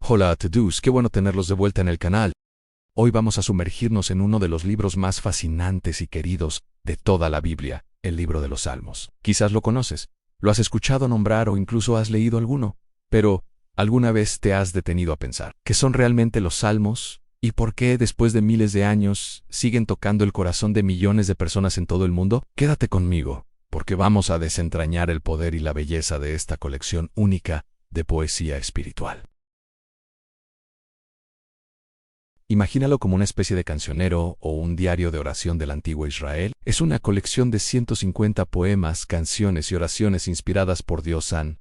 Hola a todos, qué bueno tenerlos de vuelta en el canal. Hoy vamos a sumergirnos en uno de los libros más fascinantes y queridos de toda la Biblia, el libro de los Salmos. Quizás lo conoces, lo has escuchado nombrar o incluso has leído alguno, pero ¿alguna vez te has detenido a pensar qué son realmente los Salmos y por qué después de miles de años siguen tocando el corazón de millones de personas en todo el mundo? Quédate conmigo, porque vamos a desentrañar el poder y la belleza de esta colección única de poesía espiritual. Imagínalo como una especie de cancionero o un diario de oración del antiguo Israel. Es una colección de 150 poemas, canciones y oraciones inspiradas por Dios San.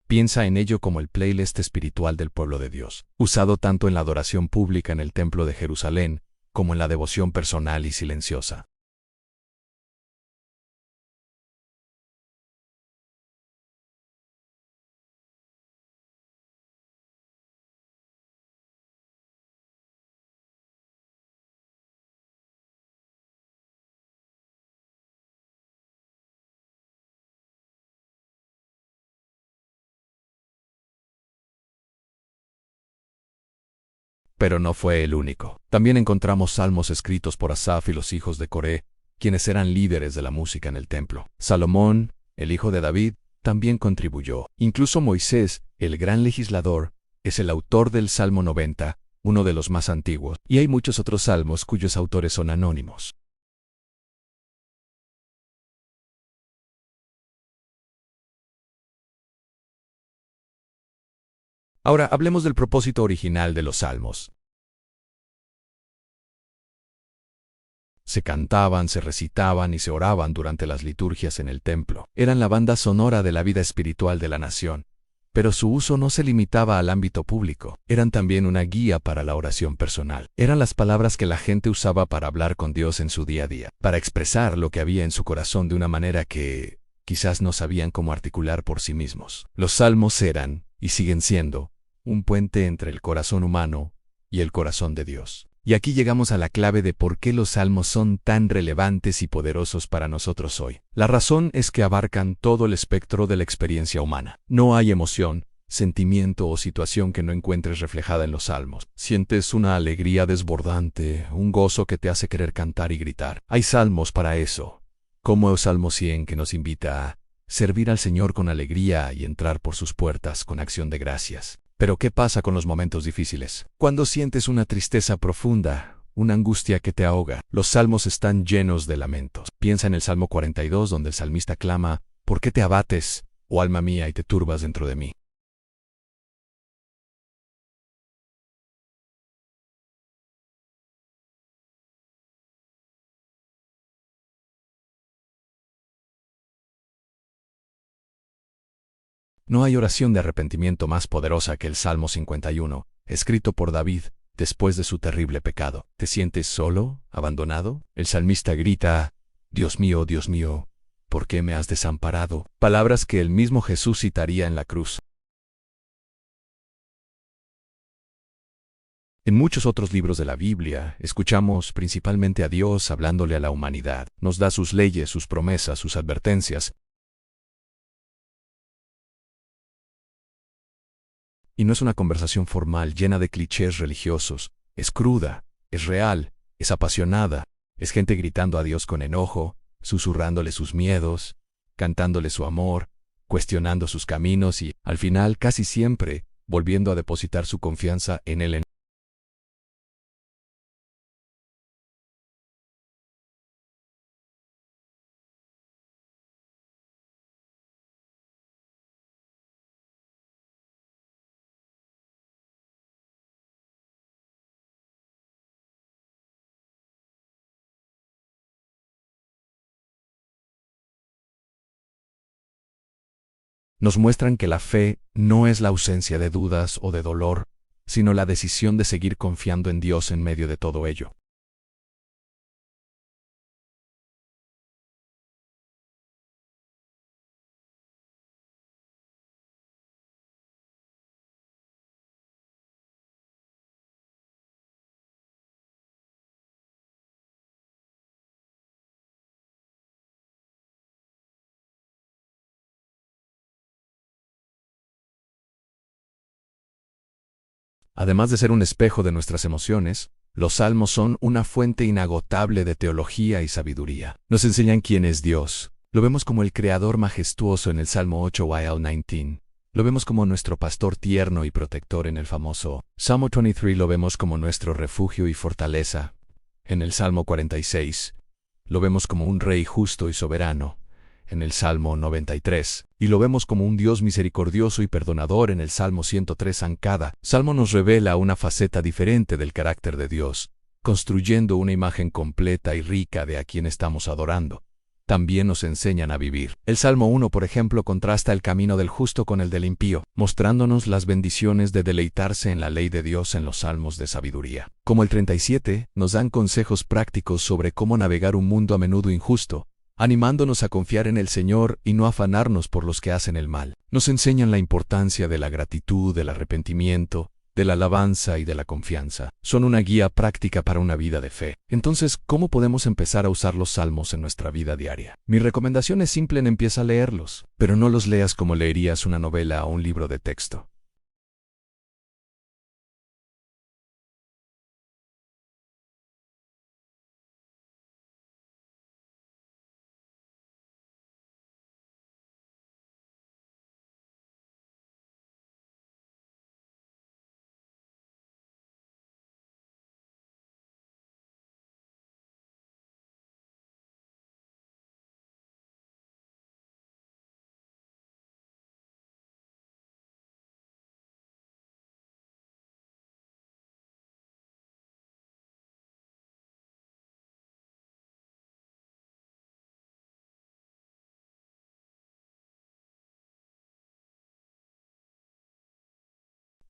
Piensa en ello como el playlist espiritual del pueblo de Dios, usado tanto en la adoración pública en el Templo de Jerusalén como en la devoción personal y silenciosa. Pero no fue el único. También encontramos salmos escritos por Asaf y los hijos de Coré, quienes eran líderes de la música en el templo. Salomón, el hijo de David, también contribuyó. Incluso Moisés, el gran legislador, es el autor del Salmo 90, uno de los más antiguos, y hay muchos otros salmos cuyos autores son anónimos. Ahora hablemos del propósito original de los salmos. Se cantaban, se recitaban y se oraban durante las liturgias en el templo. Eran la banda sonora de la vida espiritual de la nación. Pero su uso no se limitaba al ámbito público. Eran también una guía para la oración personal. Eran las palabras que la gente usaba para hablar con Dios en su día a día, para expresar lo que había en su corazón de una manera que quizás no sabían cómo articular por sí mismos. Los salmos eran, y siguen siendo, un puente entre el corazón humano y el corazón de Dios. Y aquí llegamos a la clave de por qué los salmos son tan relevantes y poderosos para nosotros hoy. La razón es que abarcan todo el espectro de la experiencia humana. No hay emoción, sentimiento o situación que no encuentres reflejada en los salmos. Sientes una alegría desbordante, un gozo que te hace querer cantar y gritar. Hay salmos para eso, como el Salmo 100 que nos invita a servir al Señor con alegría y entrar por sus puertas con acción de gracias. Pero ¿qué pasa con los momentos difíciles? Cuando sientes una tristeza profunda, una angustia que te ahoga, los salmos están llenos de lamentos. Piensa en el Salmo 42, donde el salmista clama, ¿por qué te abates, oh alma mía, y te turbas dentro de mí? No hay oración de arrepentimiento más poderosa que el Salmo 51, escrito por David después de su terrible pecado. ¿Te sientes solo, abandonado? El salmista grita, Dios mío, ¿por qué me has desamparado? Palabras que el mismo Jesús citaría en la cruz. En muchos otros libros de la Biblia, escuchamos principalmente a Dios hablándole a la humanidad. Nos da sus leyes, sus promesas, sus advertencias. Y no es una conversación formal llena de clichés religiosos. Es cruda, es real, es apasionada. Es gente gritando a Dios con enojo, susurrándole sus miedos, cantándole su amor, cuestionando sus caminos y, al final, casi siempre, volviendo a depositar su confianza en Él. Nos muestran que la fe no es la ausencia de dudas o de dolor, sino la decisión de seguir confiando en Dios en medio de todo ello. Además de ser un espejo de nuestras emociones, los salmos son una fuente inagotable de teología y sabiduría. Nos enseñan quién es Dios. Lo vemos como el Creador majestuoso en el Salmo 8:19. Lo vemos como nuestro pastor tierno y protector en el famoso Salmo 23. Lo vemos como nuestro refugio y fortaleza en el Salmo 46. Lo vemos como un rey justo y soberano en el Salmo 93, y lo vemos como un Dios misericordioso y perdonador en el Salmo 103. Cada salmo nos revela una faceta diferente del carácter de Dios, construyendo una imagen completa y rica de a quien estamos adorando. También nos enseñan a vivir. El Salmo 1, por ejemplo, contrasta el camino del justo con el del impío, mostrándonos las bendiciones de deleitarse en la ley de Dios en los salmos de sabiduría. Como el 37, nos dan consejos prácticos sobre cómo navegar un mundo a menudo injusto, animándonos a confiar en el Señor y no afanarnos por los que hacen el mal. Nos enseñan la importancia de la gratitud, del arrepentimiento, de la alabanza y de la confianza. Son una guía práctica para una vida de fe. Entonces, ¿cómo podemos empezar a usar los salmos en nuestra vida diaria? Mi recomendación es simple: empieza a leerlos, pero no los leas como leerías una novela o un libro de texto.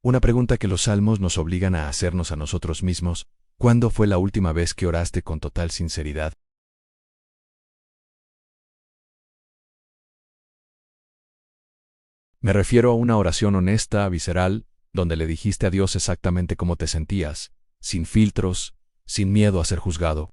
Una pregunta que los salmos nos obligan a hacernos a nosotros mismos: ¿cuándo fue la última vez que oraste con total sinceridad? Me refiero a una oración honesta, visceral, donde le dijiste a Dios exactamente cómo te sentías, sin filtros, sin miedo a ser juzgado.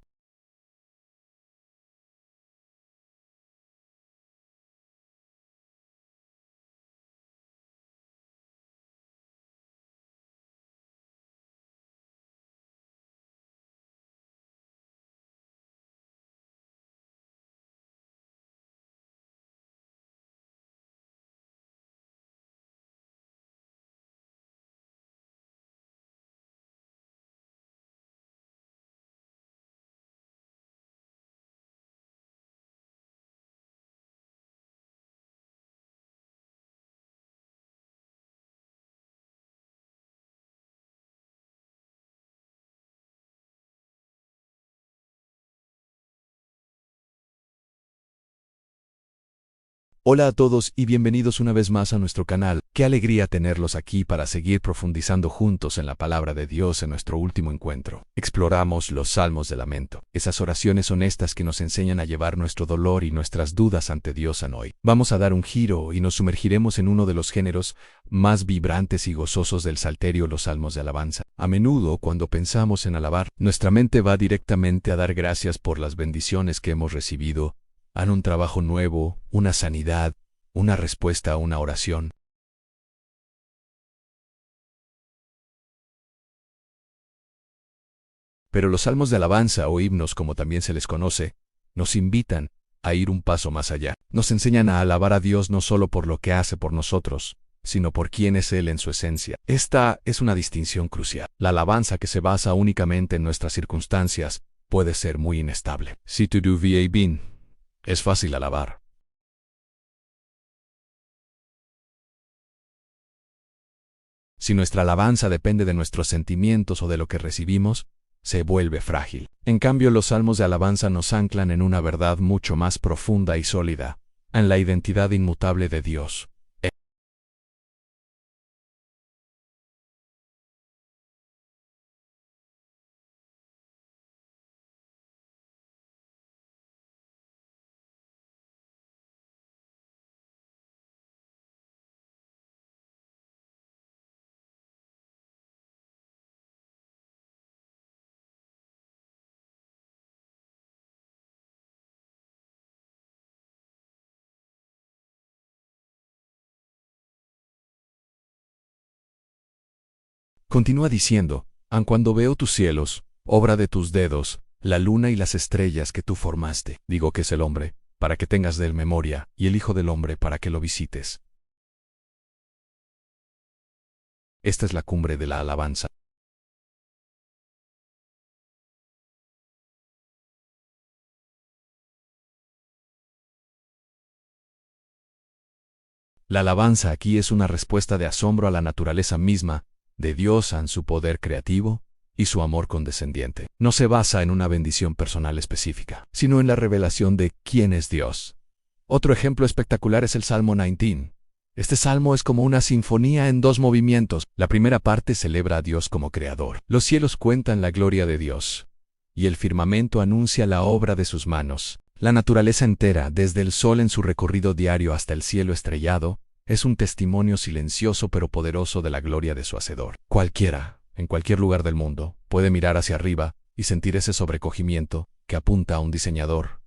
Hola a todos y bienvenidos una vez más a nuestro canal. Qué alegría tenerlos aquí para seguir profundizando juntos en la palabra de Dios en nuestro último encuentro. Exploramos los salmos de lamento, esas oraciones honestas que nos enseñan a llevar nuestro dolor y nuestras dudas ante Dios hoy. Vamos a dar un giro y nos sumergiremos en uno de los géneros más vibrantes y gozosos del salterio, los salmos de alabanza. A menudo, cuando pensamos en alabar, nuestra mente va directamente a dar gracias por las bendiciones que hemos recibido, a un trabajo nuevo, una sanidad, una respuesta a una oración. Pero los salmos de alabanza, o himnos como también se les conoce, nos invitan a ir un paso más allá. Nos enseñan a alabar a Dios no solo por lo que hace por nosotros, sino por quién es Él en su esencia. Esta es una distinción crucial. La alabanza que se basa únicamente en nuestras circunstancias puede ser muy inestable. Si tu va bien, es fácil alabar. Si nuestra alabanza depende de nuestros sentimientos o de lo que recibimos, se vuelve frágil. En cambio, los salmos de alabanza nos anclan en una verdad mucho más profunda y sólida, en la identidad inmutable de Dios. Continúa diciendo, aun cuando veo tus cielos, obra de tus dedos, la luna y las estrellas que tú formaste. Digo que es el hombre, para que tengas de él memoria, y el Hijo del Hombre para que lo visites. Esta es la cumbre de la alabanza. La alabanza aquí es una respuesta de asombro a la naturaleza misma de Dios, en su poder creativo y su amor condescendiente. No se basa en una bendición personal específica, sino en la revelación de quién es Dios. Otro ejemplo espectacular es el Salmo 19. Este salmo es como una sinfonía en dos movimientos. La primera parte celebra a Dios como creador. Los cielos cuentan la gloria de Dios, y el firmamento anuncia la obra de sus manos. La naturaleza entera, desde el sol en su recorrido diario hasta el cielo estrellado, es un testimonio silencioso pero poderoso de la gloria de su Hacedor. Cualquiera, en cualquier lugar del mundo, puede mirar hacia arriba y sentir ese sobrecogimiento que apunta a un diseñador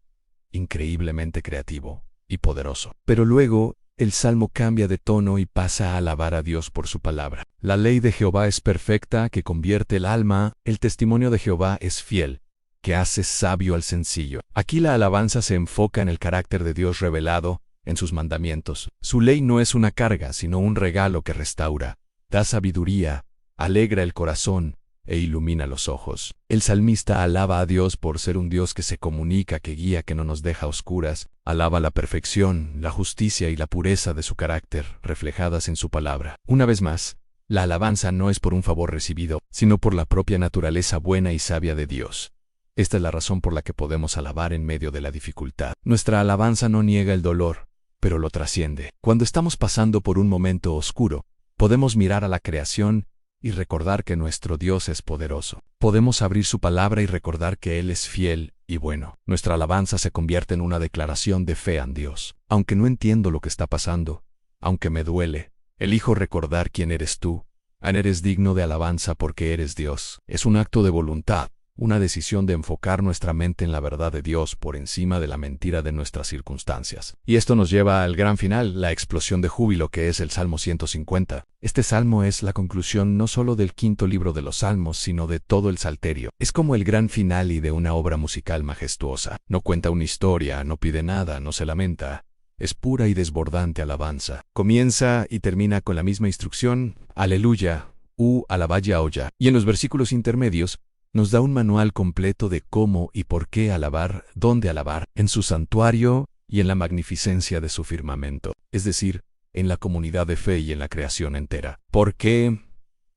increíblemente creativo y poderoso. Pero luego, el salmo cambia de tono y pasa a alabar a Dios por su palabra. La ley de Jehová es perfecta, que convierte el alma. El testimonio de Jehová es fiel, que hace sabio al sencillo. Aquí la alabanza se enfoca en el carácter de Dios revelado en sus mandamientos. Su ley no es una carga, sino un regalo que restaura, da sabiduría, alegra el corazón e ilumina los ojos. El salmista alaba a Dios por ser un Dios que se comunica, que guía, que no nos deja a oscuras. Alaba la perfección, la justicia y la pureza de su carácter, reflejadas en su palabra. Una vez más, la alabanza no es por un favor recibido, sino por la propia naturaleza buena y sabia de Dios. Esta es la razón por la que podemos alabar en medio de la dificultad. Nuestra alabanza no niega el dolor, pero lo trasciende. Cuando estamos pasando por un momento oscuro, podemos mirar a la creación y recordar que nuestro Dios es poderoso. Podemos abrir su palabra y recordar que Él es fiel y bueno. Nuestra alabanza se convierte en una declaración de fe en Dios. Aunque no entiendo lo que está pasando, aunque me duele, elijo recordar quién eres tú. Eres digno de alabanza porque eres Dios. Es un acto de voluntad, una decisión de enfocar nuestra mente en la verdad de Dios por encima de la mentira de nuestras circunstancias. Y esto nos lleva al gran final, la explosión de júbilo que es el Salmo 150. Este salmo es la conclusión no solo del quinto libro de los Salmos, sino de todo el Salterio. Es como el gran finale de una obra musical majestuosa. No cuenta una historia, no pide nada, no se lamenta. Es pura y desbordante alabanza. Comienza y termina con la misma instrucción, aleluya, alabaya oya. Y en los versículos intermedios, nos da un manual completo de cómo y por qué alabar, dónde alabar, en su santuario y en la magnificencia de su firmamento, es decir, en la comunidad de fe y en la creación entera. ¿Por qué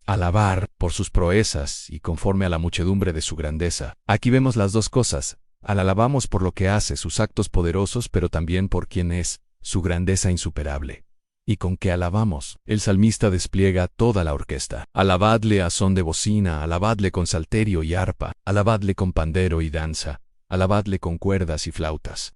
alabar? Por sus proezas y conforme a la muchedumbre de su grandeza. Aquí vemos las dos cosas. Alabamos por lo que hace, sus actos poderosos, pero también por quién es, su grandeza insuperable. ¿Y con qué alabamos? El salmista despliega toda la orquesta. Alabadle a son de bocina, alabadle con salterio y arpa, alabadle con pandero y danza, alabadle con cuerdas y flautas.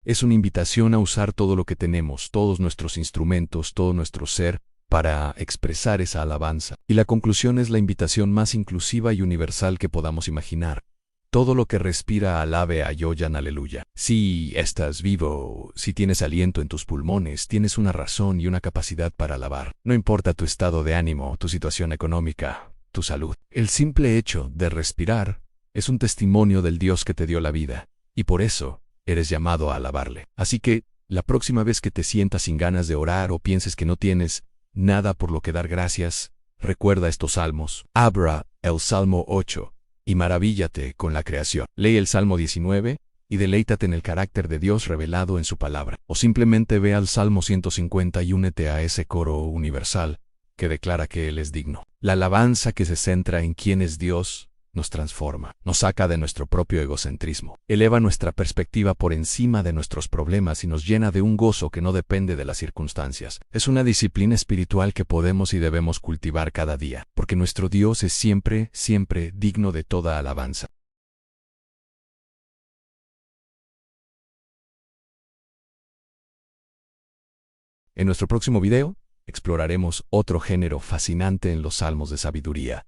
Es una invitación a usar todo lo que tenemos, todos nuestros instrumentos, todo nuestro ser, para expresar esa alabanza. Y la conclusión es la invitación más inclusiva y universal que podamos imaginar. Todo lo que respira alabe a Yoyan aleluya. Si estás vivo, si tienes aliento en tus pulmones, tienes una razón y una capacidad para alabar. No importa tu estado de ánimo, tu situación económica, tu salud. El simple hecho de respirar es un testimonio del Dios que te dio la vida, y por eso eres llamado a alabarle. Así que, la próxima vez que te sientas sin ganas de orar o pienses que no tienes nada por lo que dar gracias, recuerda estos salmos. Abra el Salmo 8. Y maravíllate con la creación. Lee el Salmo 19 y deleítate en el carácter de Dios revelado en su palabra. O simplemente ve al Salmo 150 y únete a ese coro universal que declara que Él es digno. La alabanza que se centra en quién es Dios nos transforma, nos saca de nuestro propio egocentrismo, eleva nuestra perspectiva por encima de nuestros problemas y nos llena de un gozo que no depende de las circunstancias. Es una disciplina espiritual que podemos y debemos cultivar cada día, porque nuestro Dios es siempre, siempre digno de toda alabanza. En nuestro próximo video, exploraremos otro género fascinante en los salmos de sabiduría.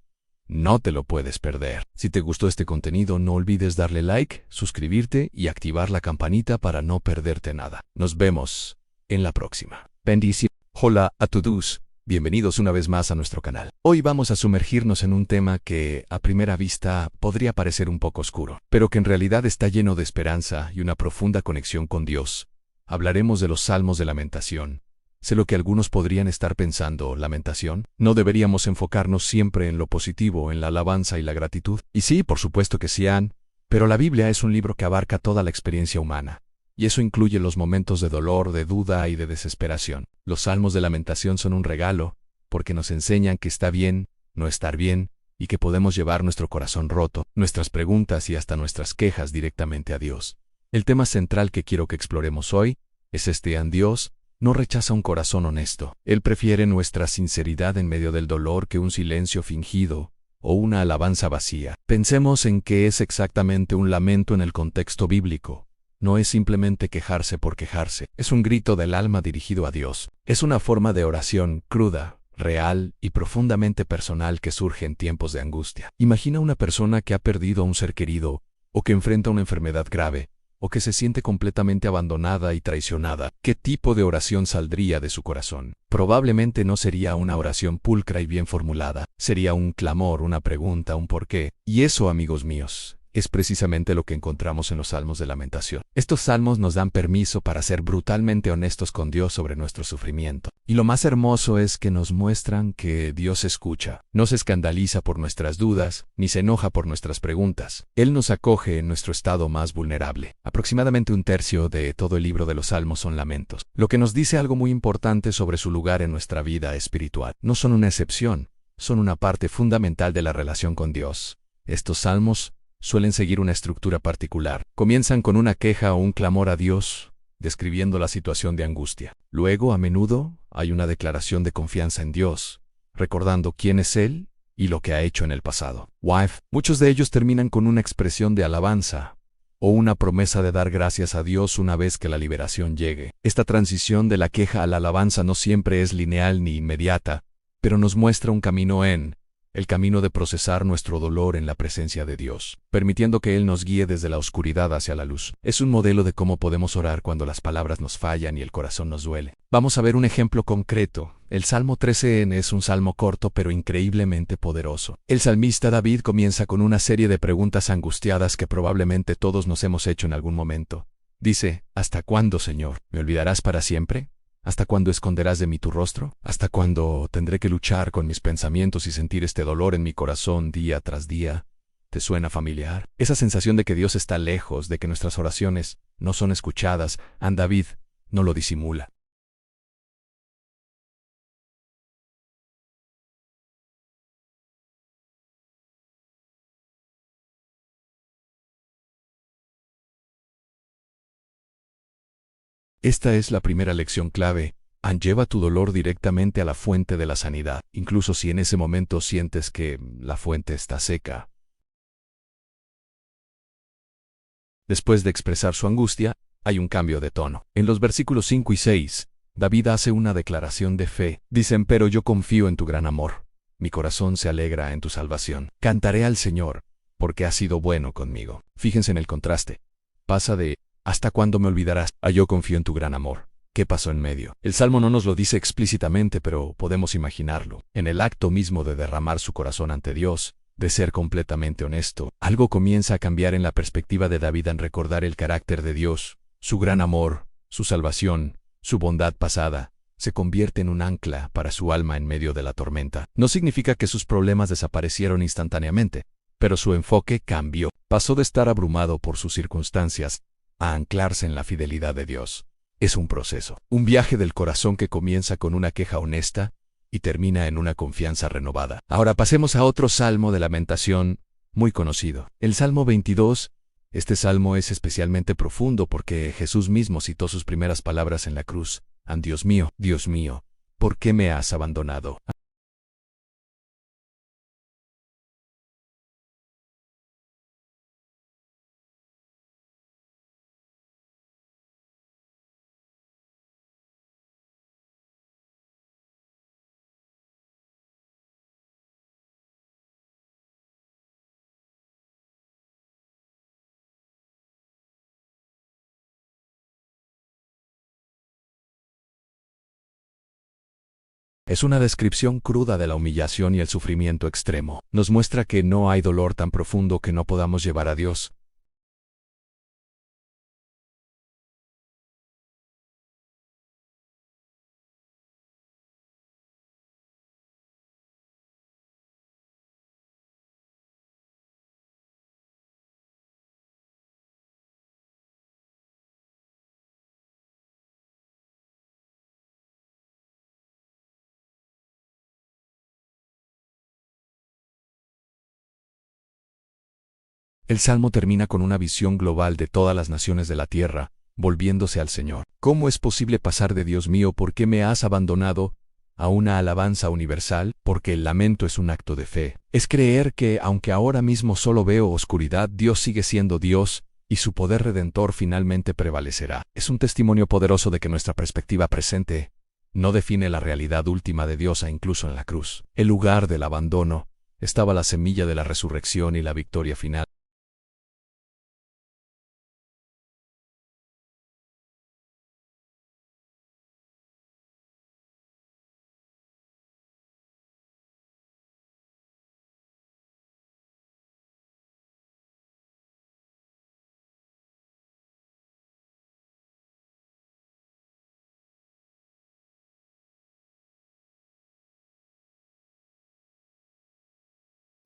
No te lo puedes perder. Si te gustó este contenido, no olvides darle like, suscribirte y activar la campanita para no perderte nada. Nos vemos en la próxima. Bendiciones. Hola a todos, bienvenidos una vez más a nuestro canal. Hoy vamos a sumergirnos en un tema que a primera vista podría parecer un poco oscuro, pero que en realidad está lleno de esperanza y una profunda conexión con Dios. Hablaremos de los Salmos de Lamentación. Sé lo que algunos podrían estar pensando, ¿lamentación? ¿No deberíamos enfocarnos siempre en lo positivo, en la alabanza y la gratitud? Y sí, por supuesto que sí han, pero la Biblia es un libro que abarca toda la experiencia humana. Y eso incluye los momentos de dolor, de duda y de desesperación. Los salmos de lamentación son un regalo, porque nos enseñan que está bien no estar bien, y que podemos llevar nuestro corazón roto, nuestras preguntas y hasta nuestras quejas directamente a Dios. El tema central que quiero que exploremos hoy es Dios no rechaza un corazón honesto. Él prefiere nuestra sinceridad en medio del dolor que un silencio fingido o una alabanza vacía. Pensemos en qué es exactamente un lamento en el contexto bíblico. No es simplemente quejarse por quejarse, es un grito del alma dirigido a Dios. Es una forma de oración cruda, real y profundamente personal que surge en tiempos de angustia. Imagina una persona que ha perdido a un ser querido, o que enfrenta una enfermedad grave, o que se siente completamente abandonada y traicionada. ¿Qué tipo de oración saldría de su corazón? Probablemente no sería una oración pulcra y bien formulada, sería un clamor, una pregunta, un porqué. Y eso, amigos míos, es precisamente lo que encontramos en los Salmos de Lamentación. Estos salmos nos dan permiso para ser brutalmente honestos con Dios sobre nuestro sufrimiento. Y lo más hermoso es que nos muestran que Dios escucha, no se escandaliza por nuestras dudas, ni se enoja por nuestras preguntas. Él nos acoge en nuestro estado más vulnerable. Aproximadamente un tercio de todo el libro de los Salmos son lamentos, lo que nos dice algo muy importante sobre su lugar en nuestra vida espiritual. No son una excepción, son una parte fundamental de la relación con Dios. Estos salmos suelen seguir una estructura particular. Comienzan con una queja o un clamor a Dios, describiendo la situación de angustia. Luego, a menudo, hay una declaración de confianza en Dios, recordando quién es Él y lo que ha hecho en el pasado. Muchos de ellos terminan con una expresión de alabanza o una promesa de dar gracias a Dios una vez que la liberación llegue. Esta transición de la queja a la alabanza no siempre es lineal ni inmediata, pero nos muestra un camino el camino de procesar nuestro dolor en la presencia de Dios, permitiendo que Él nos guíe desde la oscuridad hacia la luz. Es un modelo de cómo podemos orar cuando las palabras nos fallan y el corazón nos duele. Vamos a ver un ejemplo concreto. El Salmo 13 es un salmo corto pero increíblemente poderoso. El salmista David comienza con una serie de preguntas angustiadas que probablemente todos nos hemos hecho en algún momento. Dice, ¿hasta cuándo, Señor? ¿Me olvidarás para siempre? ¿Hasta cuándo esconderás de mí tu rostro? ¿Hasta cuándo tendré que luchar con mis pensamientos y sentir este dolor en mi corazón día tras día? ¿Te suena familiar? Esa sensación de que Dios está lejos, de que nuestras oraciones no son escuchadas, David no lo disimula. Esta es la primera lección clave. Lleva tu dolor directamente a la fuente de la sanidad, incluso si en ese momento sientes que la fuente está seca. Después de expresar su angustia, hay un cambio de tono. En los versículos 5 y 6, David hace una declaración de fe. Dicen, pero yo confío en tu gran amor. Mi corazón se alegra en tu salvación. Cantaré al Señor, porque has sido bueno conmigo. Fíjense en el contraste. Pasa de, ¿hasta cuándo me olvidarás? A yo confío en tu gran amor. ¿Qué pasó en medio? El Salmo no nos lo dice explícitamente, pero podemos imaginarlo. En el acto mismo de derramar su corazón ante Dios, de ser completamente honesto, algo comienza a cambiar en la perspectiva de David en recordar el carácter de Dios, su gran amor, su salvación, su bondad pasada, se convierte en un ancla para su alma en medio de la tormenta. No significa que sus problemas desaparecieron instantáneamente, pero su enfoque cambió. Pasó de estar abrumado por sus circunstancias a anclarse en la fidelidad de Dios. Es un proceso, un viaje del corazón que comienza con una queja honesta y termina en una confianza renovada. Ahora pasemos a otro salmo de lamentación muy conocido, el Salmo 22. Este salmo es especialmente profundo porque Jesús mismo citó sus primeras palabras en la cruz. Dios mío, ¿por qué me has abandonado? Es una descripción cruda de la humillación y el sufrimiento extremo. Nos muestra que no hay dolor tan profundo que no podamos llevar a Dios. El Salmo termina con una visión global de todas las naciones de la tierra, volviéndose al Señor. ¿Cómo es posible pasar de Dios mío, por qué me has abandonado? A una alabanza universal, porque el lamento es un acto de fe. Es creer que, aunque ahora mismo solo veo oscuridad, Dios sigue siendo Dios, y su poder redentor finalmente prevalecerá. Es un testimonio poderoso de que nuestra perspectiva presente no define la realidad última de Dios incluso en la cruz. El lugar del abandono estaba la semilla de la resurrección y la victoria final.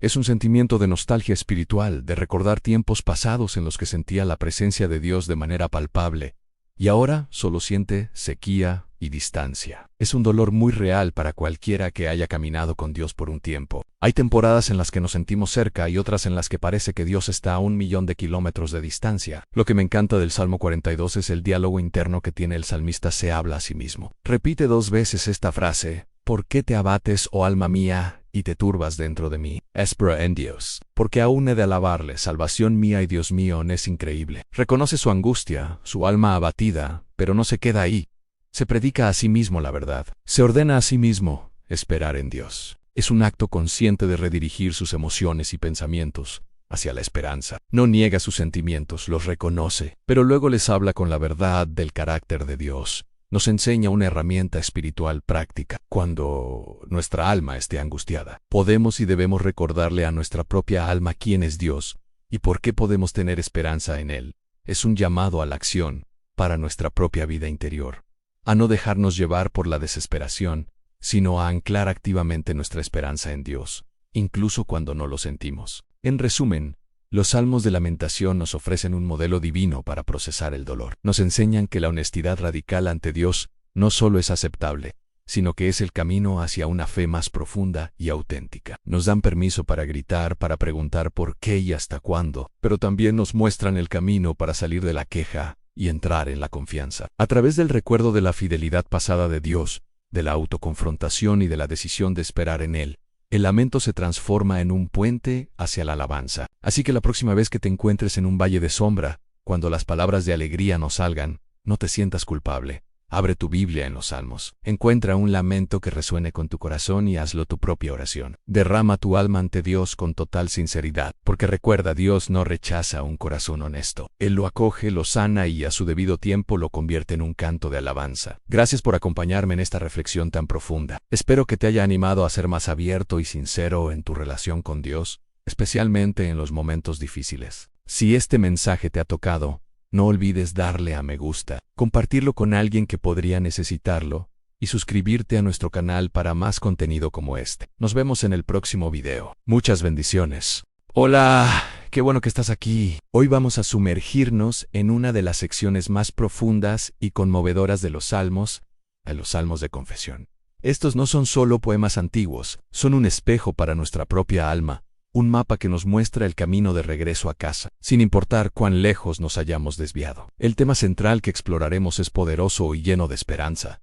Es un sentimiento de nostalgia espiritual, de recordar tiempos pasados en los que sentía la presencia de Dios de manera palpable, y ahora solo siente sequía y distancia. Es un dolor muy real para cualquiera que haya caminado con Dios por un tiempo. Hay temporadas en las que nos sentimos cerca y otras en las que parece que Dios está a 1.000.000 de kilómetros de distancia. Lo que me encanta del Salmo 42 es el diálogo interno que tiene el salmista. Se habla a sí mismo. Repite 2 veces esta frase: ¿por qué te abates, oh alma mía, y te turbas dentro de mí? Espera en Dios, porque aún he de alabarle, salvación mía y Dios mío, es increíble. Reconoce su angustia, su alma abatida, pero no se queda ahí. Se predica a sí mismo la verdad. Se ordena a sí mismo esperar en Dios. Es un acto consciente de redirigir sus emociones y pensamientos hacia la esperanza. No niega sus sentimientos, los reconoce, pero luego les habla con la verdad del carácter de Dios. Nos enseña una herramienta espiritual práctica. Cuando nuestra alma esté angustiada, podemos y debemos recordarle a nuestra propia alma quién es Dios y por qué podemos tener esperanza en Él. Es un llamado a la acción para nuestra propia vida interior, a no dejarnos llevar por la desesperación, sino a anclar activamente nuestra esperanza en Dios, incluso cuando no lo sentimos. En resumen, los salmos de lamentación nos ofrecen un modelo divino para procesar el dolor. Nos enseñan que la honestidad radical ante Dios no solo es aceptable, sino que es el camino hacia una fe más profunda y auténtica. Nos dan permiso para gritar, para preguntar por qué y hasta cuándo, pero también nos muestran el camino para salir de la queja y entrar en la confianza. A través del recuerdo de la fidelidad pasada de Dios, de la autoconfrontación y de la decisión de esperar en Él, el lamento se transforma en un puente hacia la alabanza. Así que la próxima vez que te encuentres en un valle de sombra, cuando las palabras de alegría no salgan, no te sientas culpable. Abre tu Biblia en los Salmos. Encuentra un lamento que resuene con tu corazón y hazlo tu propia oración. Derrama tu alma ante Dios con total sinceridad, porque recuerda, Dios no rechaza un corazón honesto. Él lo acoge, lo sana y a su debido tiempo lo convierte en un canto de alabanza. Gracias por acompañarme en esta reflexión tan profunda. Espero que te haya animado a ser más abierto y sincero en tu relación con Dios, especialmente en los momentos difíciles. Si este mensaje te ha tocado, no olvides darle a me gusta, compartirlo con alguien que podría necesitarlo y suscribirte a nuestro canal para más contenido como este. Nos vemos en el próximo video. Muchas bendiciones. Hola, qué bueno que estás aquí. Hoy vamos a sumergirnos en una de las secciones más profundas y conmovedoras de los Salmos de confesión. Estos no son solo poemas antiguos, son un espejo para nuestra propia alma. Un mapa que nos muestra el camino de regreso a casa, sin importar cuán lejos nos hayamos desviado. El tema central que exploraremos es poderoso y lleno de esperanza.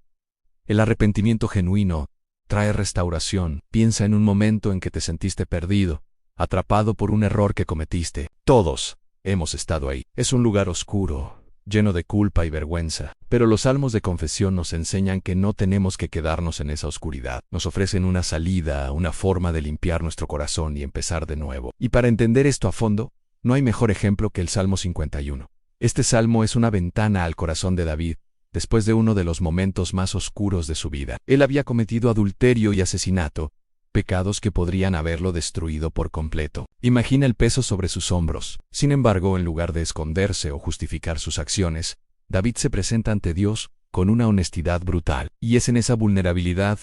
El arrepentimiento genuino trae restauración. Piensa en un momento en que te sentiste perdido, atrapado por un error que cometiste. Todos hemos estado ahí. Es un lugar oscuro, lleno de culpa y vergüenza, pero los salmos de confesión nos enseñan que no tenemos que quedarnos en esa oscuridad. Nos ofrecen una salida, una forma de limpiar nuestro corazón y empezar de nuevo. Y para entender esto a fondo, no hay mejor ejemplo que el Salmo 51. Este salmo es una ventana al corazón de David, después de uno de los momentos más oscuros de su vida. Él había cometido adulterio y asesinato, pecados que podrían haberlo destruido por completo. Imagina el peso sobre sus hombros. Sin embargo, en lugar de esconderse o justificar sus acciones, David se presenta ante Dios con una honestidad brutal. Y es en esa vulnerabilidad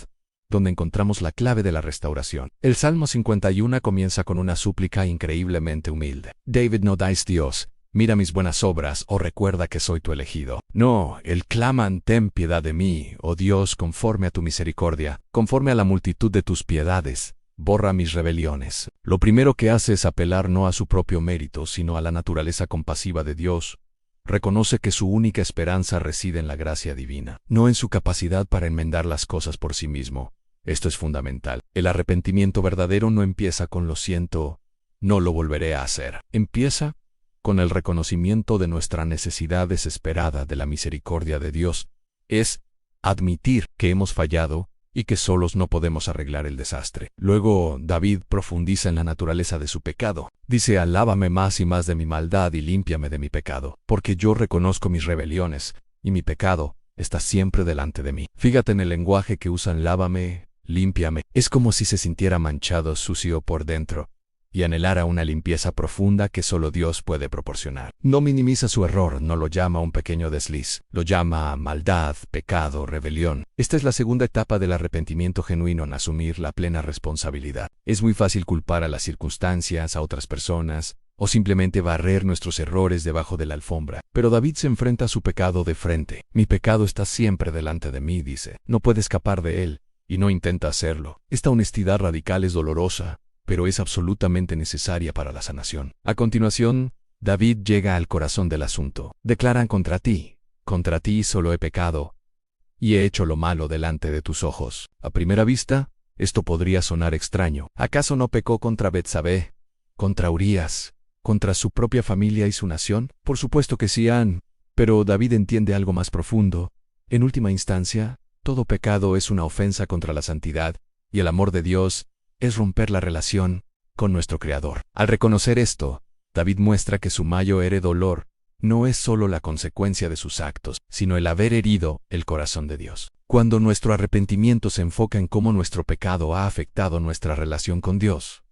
donde encontramos la clave de la restauración. El Salmo 51 comienza con una súplica increíblemente humilde. David no dice Dios, mira mis buenas obras o recuerda que soy tu elegido. No, él clama, ten piedad de mí, oh Dios, conforme a tu misericordia, conforme a la multitud de tus piedades, borra mis rebeliones. Lo primero que hace es apelar no a su propio mérito, sino a la naturaleza compasiva de Dios. Reconoce que su única esperanza reside en la gracia divina, no en su capacidad para enmendar las cosas por sí mismo. Esto es fundamental. El arrepentimiento verdadero no empieza con lo siento, no lo volveré a hacer. Empieza con el reconocimiento de nuestra necesidad desesperada de la misericordia de Dios. Es admitir que hemos fallado y que solos no podemos arreglar el desastre. Luego, David profundiza en la naturaleza de su pecado. Dice, alábame más y más de mi maldad y límpiame de mi pecado, porque yo reconozco mis rebeliones, y mi pecado está siempre delante de mí. Fíjate en el lenguaje que usan, lávame, límpiame. Es como si se sintiera manchado, sucio por dentro, y anhelara una limpieza profunda que solo Dios puede proporcionar. No minimiza su error, no lo llama un pequeño desliz, lo llama maldad, pecado, rebelión. Esta es la segunda etapa del arrepentimiento genuino, en asumir la plena responsabilidad. Es muy fácil culpar a las circunstancias, a otras personas, o simplemente barrer nuestros errores debajo de la alfombra. Pero David se enfrenta a su pecado de frente. Mi pecado está siempre delante de mí, dice. No puede escapar de él, y no intenta hacerlo. Esta honestidad radical es dolorosa, pero es absolutamente necesaria para la sanación. A continuación, David llega al corazón del asunto. Declaran contra ti solo he pecado, y he hecho lo malo delante de tus ojos. A primera vista, esto podría sonar extraño. ¿Acaso no pecó contra Betsabé, contra Urías, contra su propia familia y su nación? Por supuesto que sí han, pero David entiende algo más profundo. En última instancia, todo pecado es una ofensa contra la santidad, y el amor de Dios es romper la relación con nuestro Creador. Al reconocer esto, David muestra que su mayor dolor no es solo la consecuencia de sus actos, sino el haber herido el corazón de Dios. Cuando nuestro arrepentimiento se enfoca en cómo nuestro pecado ha afectado nuestra relación con Dios,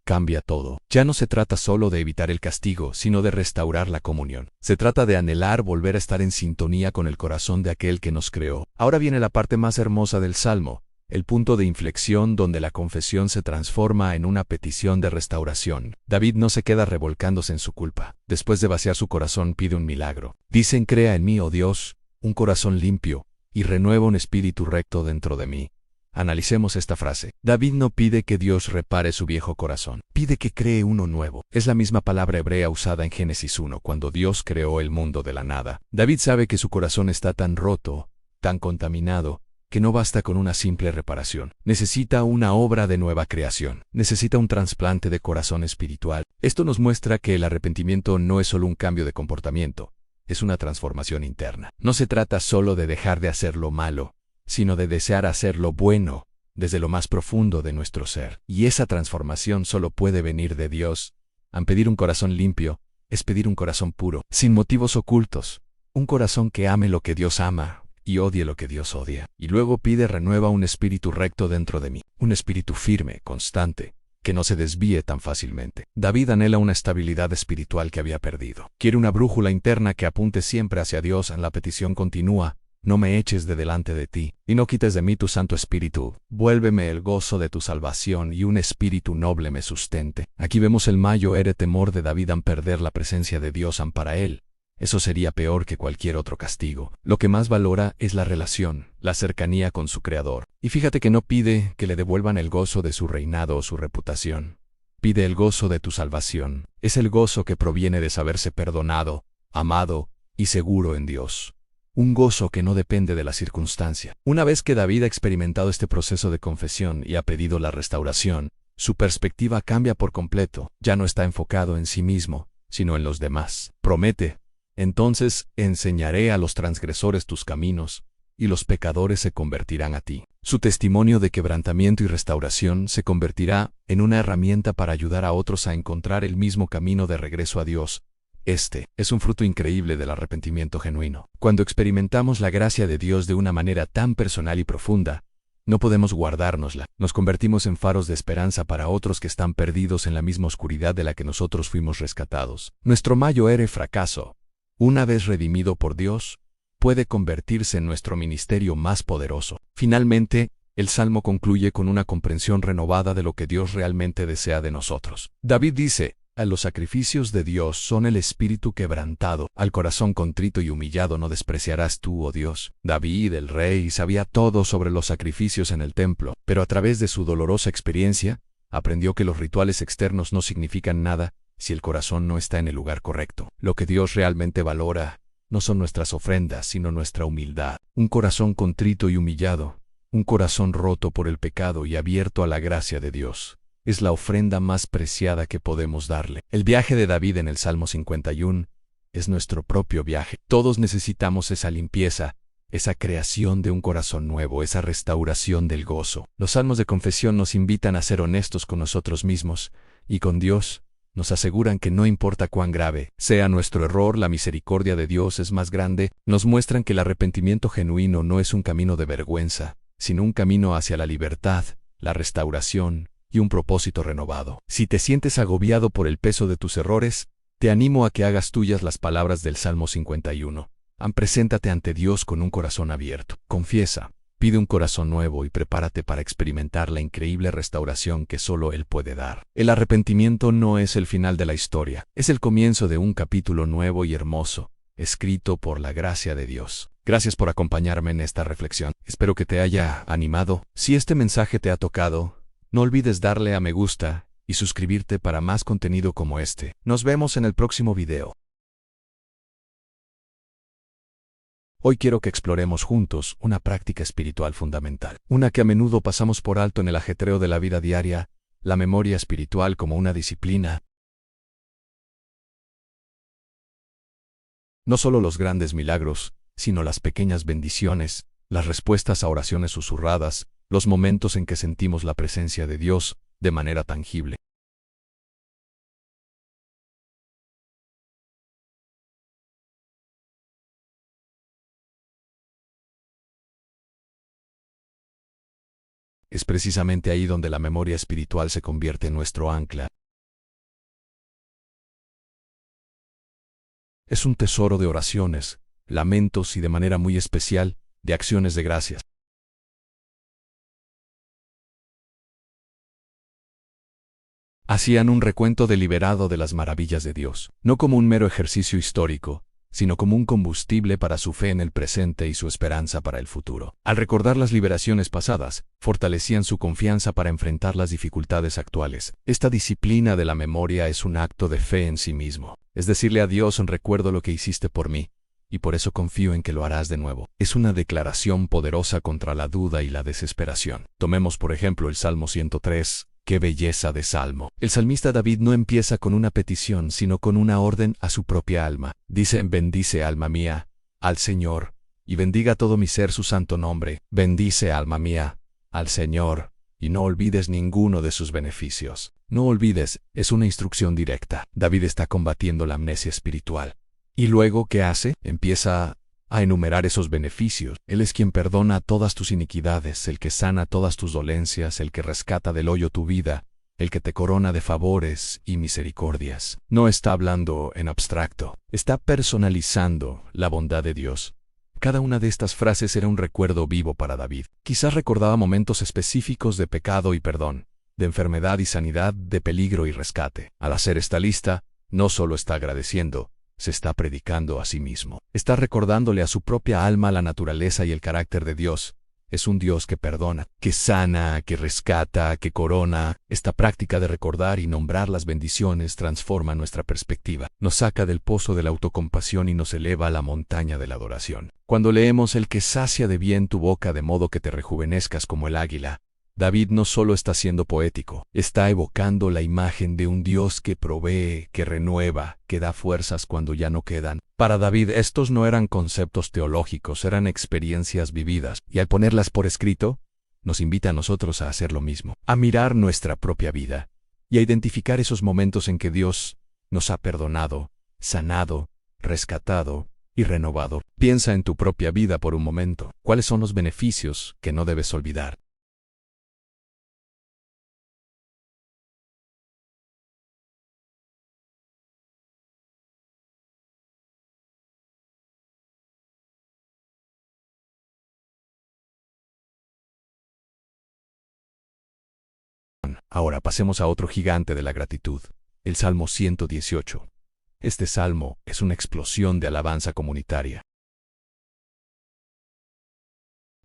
cambia todo. Ya no se trata solo de evitar el castigo, sino de restaurar la comunión. Se trata de anhelar volver a estar en sintonía con el corazón de aquel que nos creó. Ahora viene la parte más hermosa del Salmo, el punto de inflexión donde la confesión se transforma en una petición de restauración. David no se queda revolcándose en su culpa. Después de vaciar su corazón, pide un milagro. Dicen, crea en mí, oh Dios, un corazón limpio, y renueva un espíritu recto dentro de mí. Analicemos esta frase. David no pide que Dios repare su viejo corazón. Pide que cree uno nuevo. Es la misma palabra hebrea usada en Génesis 1, cuando Dios creó el mundo de la nada. David sabe que su corazón está tan roto, tan contaminado, que no basta con una simple reparación. Necesita una obra de nueva creación. Necesita un trasplante de corazón espiritual. Esto nos muestra que el arrepentimiento no es solo un cambio de comportamiento, es una transformación interna. No se trata solo de dejar de hacer lo malo, sino de desear hacer lo bueno desde lo más profundo de nuestro ser. Y esa transformación solo puede venir de Dios. Al pedir un corazón limpio, es pedir un corazón puro, sin motivos ocultos, un corazón que ame lo que Dios ama y odie lo que Dios odia. Y luego pide, renueva un espíritu recto dentro de mí, un espíritu firme, constante, que no se desvíe tan fácilmente. David anhela una estabilidad espiritual que había perdido. Quiere una brújula interna que apunte siempre hacia Dios. En la petición continúa, no me eches de delante de ti, y no quites de mí tu Santo Espíritu. Vuélveme el gozo de tu salvación, y un espíritu noble me sustente. Aquí vemos el mayor temor de David en perder la presencia de Dios para él. Eso sería peor que cualquier otro castigo. Lo que más valora es la relación, la cercanía con su Creador. Y fíjate que no pide que le devuelvan el gozo de su reinado o su reputación. Pide el gozo de tu salvación. Es el gozo que proviene de saberse perdonado, amado y seguro en Dios. Un gozo que no depende de la circunstancia. Una vez que David ha experimentado este proceso de confesión y ha pedido la restauración, su perspectiva cambia por completo. Ya no está enfocado en sí mismo, sino en los demás. Promete: entonces enseñaré a los transgresores tus caminos, y los pecadores se convertirán a ti. Su testimonio de quebrantamiento y restauración se convertirá en una herramienta para ayudar a otros a encontrar el mismo camino de regreso a Dios, Este es un fruto increíble del arrepentimiento genuino. Cuando experimentamos la gracia de Dios de una manera tan personal y profunda, no podemos guardárnosla. Nos convertimos en faros de esperanza para otros que están perdidos en la misma oscuridad de la que nosotros fuimos rescatados. Nuestro mayor fracaso, una vez redimido por Dios, puede convertirse en nuestro ministerio más poderoso. Finalmente, el Salmo concluye con una comprensión renovada de lo que Dios realmente desea de nosotros. David dice: a los sacrificios de Dios son el espíritu quebrantado, al corazón contrito y humillado no despreciarás tú, oh Dios. David, el rey, sabía todo sobre los sacrificios en el templo, pero a través de su dolorosa experiencia, aprendió que los rituales externos no significan nada si el corazón no está en el lugar correcto. Lo que Dios realmente valora no son nuestras ofrendas, sino nuestra humildad. Un corazón contrito y humillado, un corazón roto por el pecado y abierto a la gracia de Dios, es la ofrenda más preciada que podemos darle. El viaje de David en el Salmo 51 es nuestro propio viaje. Todos necesitamos esa limpieza, esa creación de un corazón nuevo, esa restauración del gozo. Los salmos de confesión nos invitan a ser honestos con nosotros mismos y con Dios. Nos aseguran que no importa cuán grave sea nuestro error, la misericordia de Dios es más grande. Nos muestran que el arrepentimiento genuino no es un camino de vergüenza, sino un camino hacia la libertad, la restauración y un propósito renovado. Si te sientes agobiado por el peso de tus errores, te animo a que hagas tuyas las palabras del Salmo 51. Preséntate ante Dios con un corazón abierto. Confiesa, pide un corazón nuevo y prepárate para experimentar la increíble restauración que solo Él puede dar. El arrepentimiento no es el final de la historia, es el comienzo de un capítulo nuevo y hermoso, escrito por la gracia de Dios. Gracias por acompañarme en esta reflexión. Espero que te haya animado. Si este mensaje te ha tocado, no olvides darle a me gusta y suscribirte para más contenido como este. Nos vemos en el próximo video. Hoy quiero que exploremos juntos una práctica espiritual fundamental, una que a menudo pasamos por alto en el ajetreo de la vida diaria, la memoria espiritual como una disciplina. No solo los grandes milagros, sino las pequeñas bendiciones, las respuestas a oraciones susurradas, los momentos en que sentimos la presencia de Dios de manera tangible. Es precisamente ahí donde la memoria espiritual se convierte en nuestro ancla. Es un tesoro de oraciones, lamentos y de manera muy especial, de acciones de gracias. Hacían un recuento deliberado de las maravillas de Dios, no como un mero ejercicio histórico, sino como un combustible para su fe en el presente y su esperanza para el futuro. Al recordar las liberaciones pasadas, fortalecían su confianza para enfrentar las dificultades actuales. Esta disciplina de la memoria es un acto de fe en sí mismo. Es decirle a Dios: recuerdo lo que hiciste por mí, y por eso confío en que lo harás de nuevo. Es una declaración poderosa contra la duda y la desesperación. Tomemos por ejemplo el Salmo 103. ¡Qué belleza de salmo! El salmista David no empieza con una petición, sino con una orden a su propia alma. Dice: bendice, alma mía, al Señor, y bendiga todo mi ser su santo nombre. Bendice, alma mía, al Señor, y no olvides ninguno de sus beneficios. No olvides, es una instrucción directa. David está combatiendo la amnesia espiritual. ¿Y luego qué hace? Empieza a enumerar esos beneficios. Él es quien perdona todas tus iniquidades, el que sana todas tus dolencias, el que rescata del hoyo tu vida, el que te corona de favores y misericordias. No está hablando en abstracto, está personalizando la bondad de Dios. Cada una de estas frases era un recuerdo vivo para David. Quizás recordaba momentos específicos de pecado y perdón, de enfermedad y sanidad, de peligro y rescate. Al hacer esta lista, no solo está agradeciendo, se está predicando a sí mismo. Está recordándole a su propia alma la naturaleza y el carácter de Dios. Es un Dios que perdona, que sana, que rescata, que corona. Esta práctica de recordar y nombrar las bendiciones transforma nuestra perspectiva. Nos saca del pozo de la autocompasión y nos eleva a la montaña de la adoración. Cuando leemos: el que sacia de bien tu boca de modo que te rejuvenezcas como el águila, David no solo está siendo poético, está evocando la imagen de un Dios que provee, que renueva, que da fuerzas cuando ya no quedan. Para David estos no eran conceptos teológicos, eran experiencias vividas, y al ponerlas por escrito, nos invita a nosotros a hacer lo mismo, a mirar nuestra propia vida, y a identificar esos momentos en que Dios nos ha perdonado, sanado, rescatado y renovado. Piensa en tu propia vida por un momento. ¿Cuáles son los beneficios que no debes olvidar? Ahora pasemos a otro gigante de la gratitud, el Salmo 118. Este salmo es una explosión de alabanza comunitaria.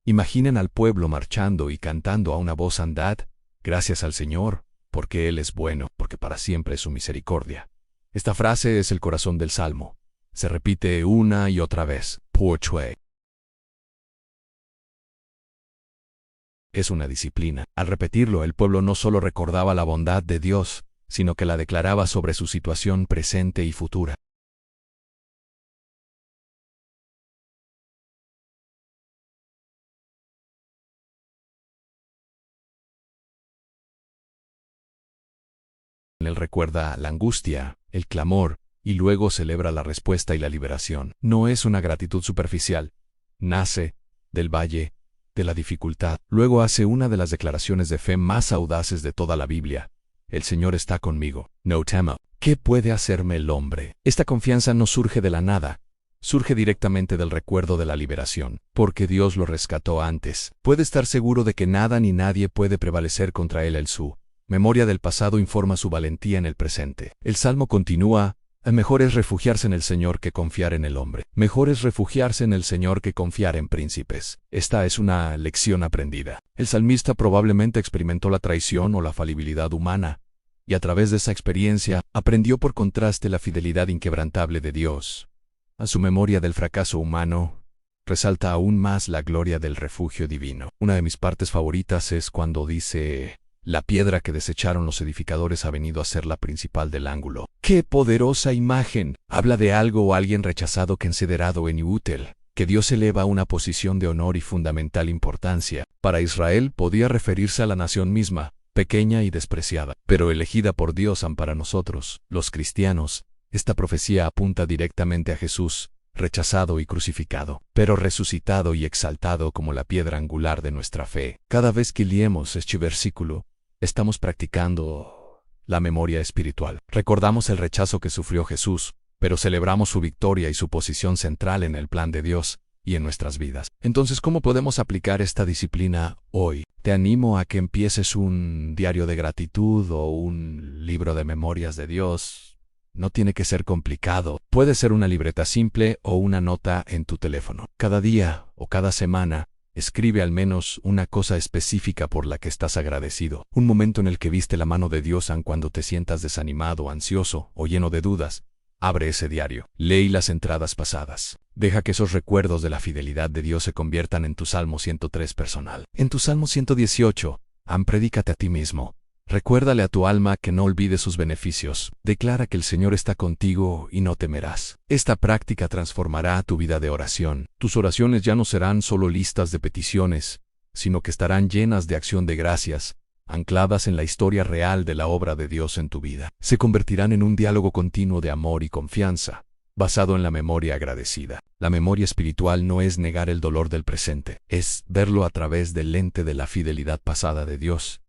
Imaginen al pueblo marchando y cantando a una voz andad, gracias al Señor, porque Él es bueno, porque para siempre es su misericordia. Esta frase es el corazón del salmo. Se repite una y otra vez. Poetry. Es una disciplina. Al repetirlo, el pueblo no solo recordaba la bondad de Dios, sino que la declaraba sobre su situación presente y futura. Él recuerda la angustia, el clamor, y luego celebra la respuesta y la liberación. No es una gratitud superficial. Nace del valle, de la dificultad. Luego hace una de las declaraciones de fe más audaces de toda la Biblia. El Señor está conmigo. No tema. ¿Qué puede hacerme el hombre? Esta confianza no surge de la nada. Surge directamente del recuerdo de la liberación, porque Dios lo rescató antes. Puede estar seguro de que nada ni nadie puede prevalecer contra él. Su memoria del pasado informa su valentía en el presente. El salmo continúa: mejor es refugiarse en el Señor que confiar en el hombre. Mejor es refugiarse en el Señor que confiar en príncipes. Esta es una lección aprendida. El salmista probablemente experimentó la traición o la falibilidad humana, y a través de esa experiencia aprendió por contraste la fidelidad inquebrantable de Dios. A su memoria del fracaso humano resalta aún más la gloria del refugio divino. Una de mis partes favoritas es cuando dice: la piedra que desecharon los edificadores ha venido a ser la principal del ángulo. ¡Qué poderosa imagen! Habla de algo o alguien rechazado, considerado inútil, que Dios eleva a una posición de honor y fundamental importancia. Para Israel podía referirse a la nación misma, pequeña y despreciada, pero elegida por Dios para nosotros, los cristianos. Esta profecía apunta directamente a Jesús, rechazado y crucificado, pero resucitado y exaltado como la piedra angular de nuestra fe. Cada vez que leemos este versículo, estamos practicando la memoria espiritual. Recordamos el rechazo que sufrió Jesús, pero celebramos su victoria y su posición central en el plan de Dios y en nuestras vidas. Entonces, ¿cómo podemos aplicar esta disciplina hoy? Te animo a que empieces un diario de gratitud o un libro de memorias de Dios. No tiene que ser complicado. Puede ser una libreta simple o una nota en tu teléfono. Cada día o cada semana, escribe al menos una cosa específica por la que estás agradecido. Un momento en el que viste la mano de Dios cuando te sientas desanimado, ansioso o lleno de dudas. Abre ese diario. Lee las entradas pasadas. Deja que esos recuerdos de la fidelidad de Dios se conviertan en tu Salmo 103 personal. En tu Salmo 118, predícate a ti mismo. Recuérdale a tu alma que no olvide sus beneficios. Declara que el Señor está contigo y no temerás. Esta práctica transformará tu vida de oración. Tus oraciones ya no serán solo listas de peticiones, sino que estarán llenas de acción de gracias, ancladas en la historia real de la obra de Dios en tu vida. Se convertirán en un diálogo continuo de amor y confianza, basado en la memoria agradecida. La memoria espiritual no es negar el dolor del presente, es verlo a través del lente de la fidelidad pasada de Dios.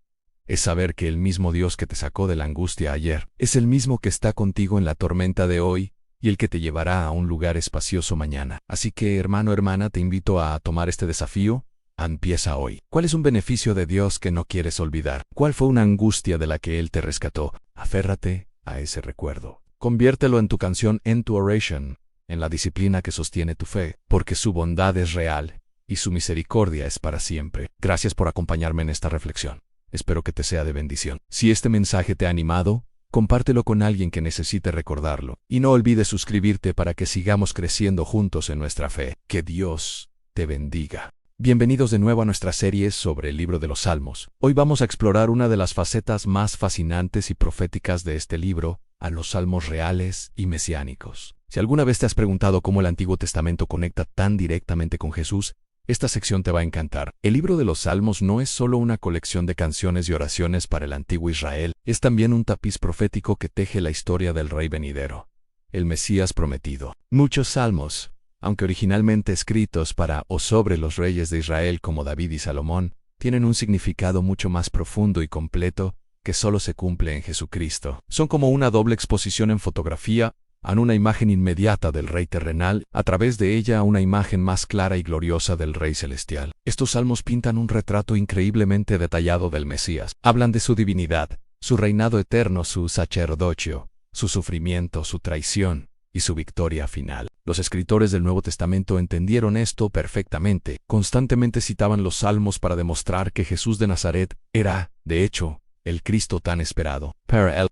Es saber que el mismo Dios que te sacó de la angustia ayer es el mismo que está contigo en la tormenta de hoy y el que te llevará a un lugar espacioso mañana. Así que, hermano, hermana, te invito a tomar este desafío. Empieza hoy. ¿Cuál es un beneficio de Dios que no quieres olvidar? ¿Cuál fue una angustia de la que Él te rescató? Aférrate a ese recuerdo. Conviértelo en tu canción, en tu oración, en la disciplina que sostiene tu fe, porque su bondad es real y su misericordia es para siempre. Gracias por acompañarme en esta reflexión. Espero que te sea de bendición. Si este mensaje te ha animado, compártelo con alguien que necesite recordarlo. Y no olvides suscribirte para que sigamos creciendo juntos en nuestra fe. Que Dios te bendiga. Bienvenidos de nuevo a nuestra serie sobre el libro de los Salmos. Hoy vamos a explorar una de las facetas más fascinantes y proféticas de este libro, a los salmos reales y mesiánicos. Si alguna vez te has preguntado cómo el Antiguo Testamento conecta tan directamente con Jesús, esta sección te va a encantar. El libro de los Salmos no es solo una colección de canciones y oraciones para el antiguo Israel, es también un tapiz profético que teje la historia del Rey venidero. el Mesías prometido. Muchos salmos, aunque originalmente escritos para o sobre los reyes de Israel como David y Salomón, tienen un significado mucho más profundo y completo que solo se cumple en Jesucristo. Son como una doble exposición en fotografía, a una imagen inmediata del Rey terrenal, a través de ella a una imagen más clara y gloriosa del Rey celestial. Estos salmos pintan un retrato increíblemente detallado del Mesías. Hablan de su divinidad, su reinado eterno, su sacerdocio, su sufrimiento, su traición y su victoria final. Los escritores del Nuevo Testamento entendieron esto perfectamente. Constantemente citaban los salmos para demostrar que Jesús de Nazaret era, de hecho, el Cristo tan esperado.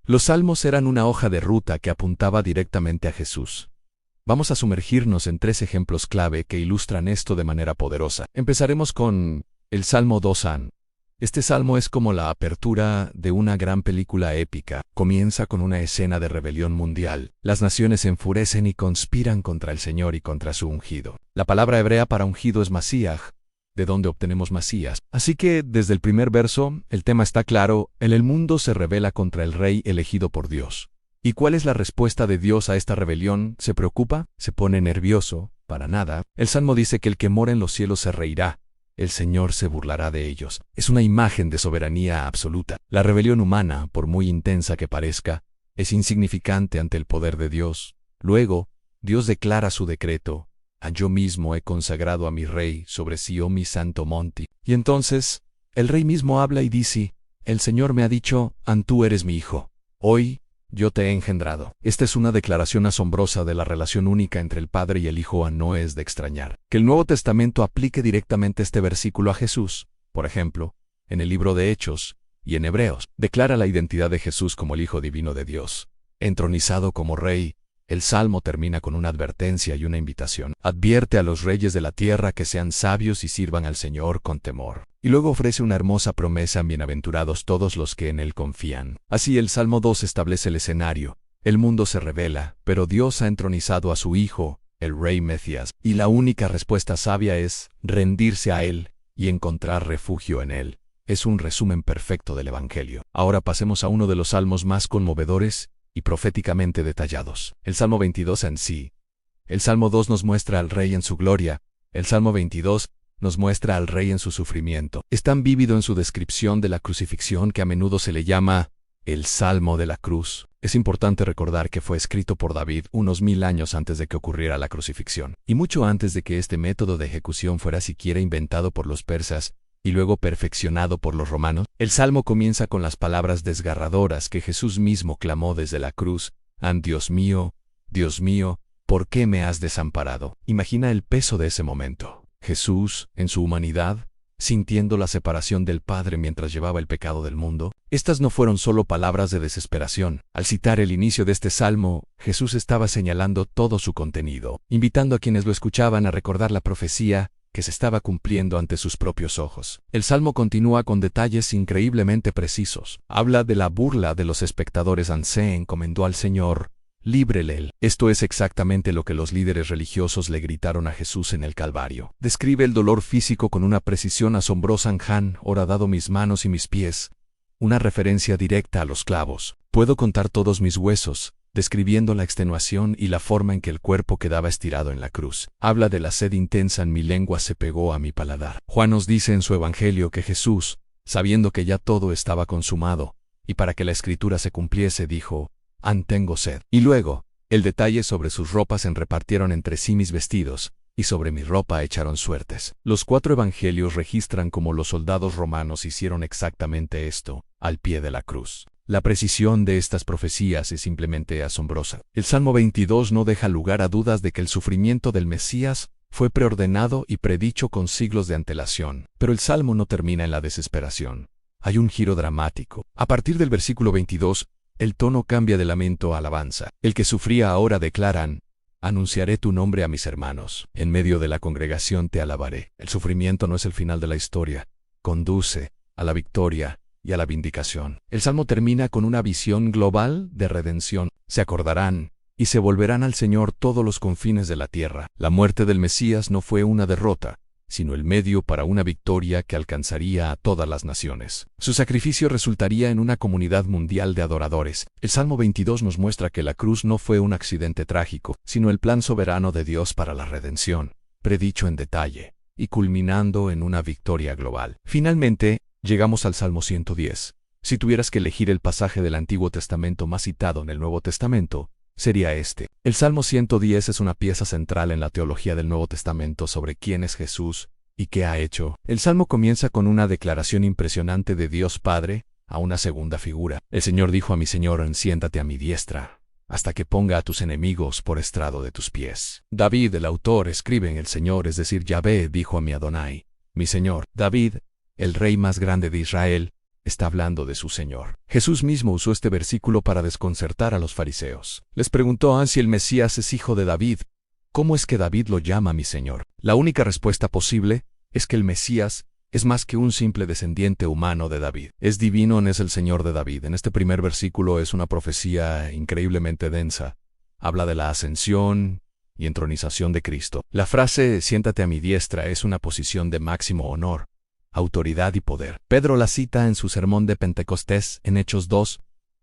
Los salmos eran una hoja de ruta que apuntaba directamente a Jesús. Vamos a sumergirnos en 3 ejemplos clave que ilustran esto de manera poderosa. Empezaremos con el Salmo 2. Este salmo es como la apertura de una gran película épica. Comienza con una escena de rebelión mundial. Las naciones se enfurecen y conspiran contra el Señor y contra su ungido. La palabra hebrea para ungido es Masías, de donde obtenemos Masías. Así que, desde el primer verso, el tema está claro: el mundo se rebela contra el rey elegido por Dios. ¿Y cuál es la respuesta de Dios a esta rebelión? ¿Se preocupa? ¿Se pone nervioso? Para nada. El Salmo dice que el que mora en los cielos se reirá. El Señor se burlará de ellos. Es una imagen de soberanía absoluta. La rebelión humana, por muy intensa que parezca, es insignificante ante el poder de Dios. Luego, Dios declara su decreto: yo mismo he consagrado a mi rey sobre Sion mi santo monte. Y entonces, el rey mismo habla y dice: el Señor me ha dicho, tú eres mi hijo. Hoy, yo te he engendrado. Esta es una declaración asombrosa de la relación única entre el Padre y el Hijo. No es de extrañar que el Nuevo Testamento aplique directamente este versículo a Jesús. Por ejemplo, en el libro de Hechos y en Hebreos, declara la identidad de Jesús como el Hijo divino de Dios, entronizado como Rey. El Salmo termina con una advertencia y una invitación. Advierte a los reyes de la tierra que sean sabios y sirvan al Señor con temor. Y luego ofrece una hermosa promesa: bienaventurados todos los que en Él confían. Así el Salmo 2 establece el escenario. El mundo se rebela, pero Dios ha entronizado a su Hijo, el Rey Mesías, y la única respuesta sabia es rendirse a Él y encontrar refugio en Él. Es un resumen perfecto del Evangelio. Ahora pasemos a uno de los salmos más conmovedores y proféticamente detallados. El Salmo 22 en sí. El Salmo 2 nos muestra al Rey en su gloria. El Salmo 22 nos muestra al Rey en su sufrimiento. Es tan vívido en su descripción de la crucifixión que a menudo se le llama el Salmo de la Cruz. Es importante recordar que fue escrito por David unos 1000 años antes de que ocurriera la crucifixión, y mucho antes de que este método de ejecución fuera siquiera inventado por los persas y luego perfeccionado por los romanos. El Salmo comienza con las palabras desgarradoras que Jesús mismo clamó desde la cruz: Dios mío, ¿por qué me has desamparado? Imagina el peso de ese momento. Jesús, en su humanidad, sintiendo la separación del Padre mientras llevaba el pecado del mundo. Estas no fueron solo palabras de desesperación. Al citar el inicio de este salmo, Jesús estaba señalando todo su contenido, invitando a quienes lo escuchaban a recordar la profecía que se estaba cumpliendo ante sus propios ojos. El salmo continúa con detalles increíblemente precisos. Habla de la burla de los espectadores. Se encomendó al Señor, líbrele él. Esto es exactamente lo que los líderes religiosos le gritaron a Jesús en el Calvario. Describe el dolor físico con una precisión asombrosa. Han horadado mis manos y mis pies, una referencia directa a los clavos. Puedo contar todos mis huesos, describiendo la extenuación y la forma en que el cuerpo quedaba estirado en la cruz. Habla de la sed intensa. Mi lengua se pegó a mi paladar. Juan nos dice en su Evangelio que Jesús, sabiendo que ya todo estaba consumado, y para que la Escritura se cumpliese, dijo: tengo sed. Y luego, el detalle sobre sus ropas: repartieron entre sí mis vestidos, y sobre mi ropa echaron suertes. Los 4 evangelios registran cómo los soldados romanos hicieron exactamente esto, al pie de la cruz. La precisión de estas profecías es simplemente asombrosa. El Salmo 22 no deja lugar a dudas de que el sufrimiento del Mesías fue preordenado y predicho con siglos de antelación. Pero el Salmo no termina en la desesperación. Hay un giro dramático. A partir del versículo 22, el tono cambia de lamento a alabanza. El que sufría ahora declaran: anunciaré tu nombre a mis hermanos. En medio de la congregación te alabaré. El sufrimiento no es el final de la historia. Conduce a la victoria y a la vindicación. El Salmo termina con una visión global de redención. Se acordarán y se volverán al Señor todos los confines de la tierra. La muerte del Mesías no fue una derrota, sino el medio para una victoria que alcanzaría a todas las naciones. Su sacrificio resultaría en una comunidad mundial de adoradores. El Salmo 22 nos muestra que la cruz no fue un accidente trágico, sino el plan soberano de Dios para la redención, predicho en detalle, y culminando en una victoria global. Finalmente, llegamos al Salmo 110. Si tuvieras que elegir el pasaje del Antiguo Testamento más citado en el Nuevo Testamento, sería este. El Salmo 110 es una pieza central en la teología del Nuevo Testamento sobre quién es Jesús y qué ha hecho. El Salmo comienza con una declaración impresionante de Dios Padre a una segunda figura. El Señor dijo a mi Señor: siéntate a mi diestra, hasta que ponga a tus enemigos por estrado de tus pies. David, el autor, escribe en el Señor, es decir, Yahvé dijo a mi Adonai, mi Señor. David, el rey más grande de Israel, está hablando de su Señor. Jesús mismo usó este versículo para desconcertar a los fariseos. Les preguntó si el Mesías es hijo de David. ¿Cómo es que David lo llama mi Señor? La única respuesta posible es que el Mesías es más que un simple descendiente humano de David. Es divino, es el Señor de David. En este primer versículo es una profecía increíblemente densa. Habla de la ascensión y entronización de Cristo. La frase siéntate a mi diestra es una posición de máximo honor, autoridad y poder. Pedro la cita en su sermón de Pentecostés en Hechos 2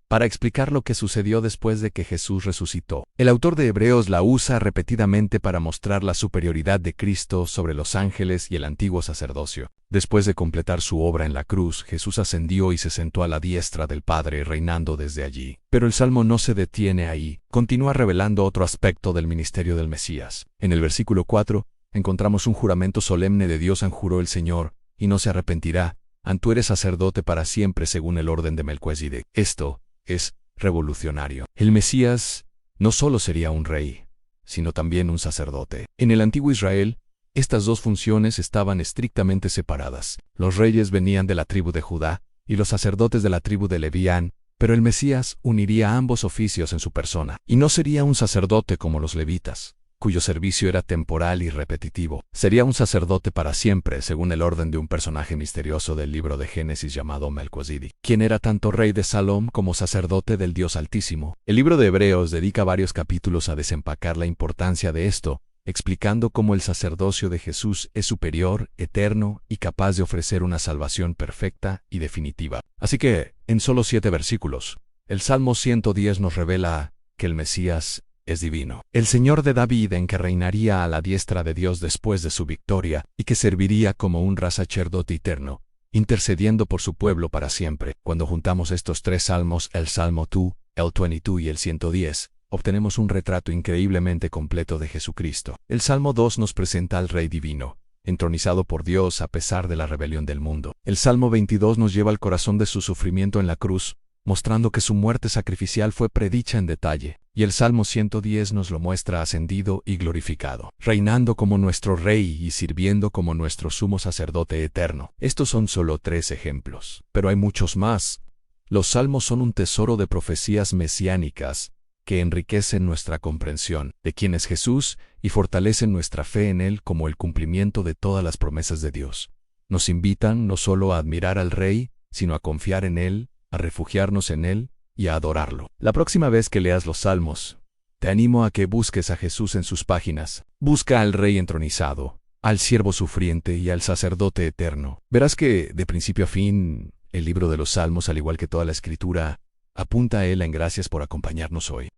para explicar lo que sucedió después de que Jesús resucitó. El autor de Hebreos la usa repetidamente para mostrar la superioridad de Cristo sobre los ángeles y el antiguo sacerdocio. Después de completar su obra en la cruz, Jesús ascendió y se sentó a la diestra del Padre, reinando desde allí. Pero el Salmo no se detiene ahí, continúa revelando otro aspecto del ministerio del Mesías. En el versículo 4 encontramos un juramento solemne de Dios: juró el Señor, y no se arrepentirá, tú eres sacerdote para siempre según el orden de Melquisedec. Esto es revolucionario. El Mesías no solo sería un rey, sino también un sacerdote. En el antiguo Israel, estas dos funciones estaban estrictamente separadas. Los reyes venían de la tribu de Judá y los sacerdotes de la tribu de Levían, pero el Mesías uniría ambos oficios en su persona. Y no sería un sacerdote como los levitas, cuyo servicio era temporal y repetitivo. Sería un sacerdote para siempre, según el orden de un personaje misterioso del libro de Génesis llamado Melquisedec, quien era tanto rey de Salom como sacerdote del Dios Altísimo. El libro de Hebreos dedica varios capítulos a desempacar la importancia de esto, explicando cómo el sacerdocio de Jesús es superior, eterno y capaz de ofrecer una salvación perfecta y definitiva. Así que, en solo 7 versículos, el Salmo 110 nos revela que el Mesías es divino. El Señor de David, en que reinaría a la diestra de Dios después de su victoria, y que serviría como un sacerdote eterno, intercediendo por su pueblo para siempre. Cuando juntamos estos 3 salmos, el Salmo 2, el 22 y el 110, obtenemos un retrato increíblemente completo de Jesucristo. El Salmo 2 nos presenta al Rey Divino, entronizado por Dios a pesar de la rebelión del mundo. El Salmo 22 nos lleva al corazón de su sufrimiento en la cruz, mostrando que su muerte sacrificial fue predicha en detalle. Y el Salmo 110 nos lo muestra ascendido y glorificado, reinando como nuestro Rey y sirviendo como nuestro sumo sacerdote eterno. Estos son solo 3 ejemplos, pero hay muchos más. Los Salmos son un tesoro de profecías mesiánicas que enriquecen nuestra comprensión de quién es Jesús y fortalecen nuestra fe en Él como el cumplimiento de todas las promesas de Dios. Nos invitan no solo a admirar al Rey, sino a confiar en Él, a refugiarnos en Él y a adorarlo. La próxima vez que leas los Salmos, te animo a que busques a Jesús en sus páginas. Busca al Rey entronizado, al siervo sufriente y al sacerdote eterno. Verás que, de principio a fin, el libro de los Salmos, al igual que toda la Escritura, apunta a Él. En gracias por acompañarnos hoy.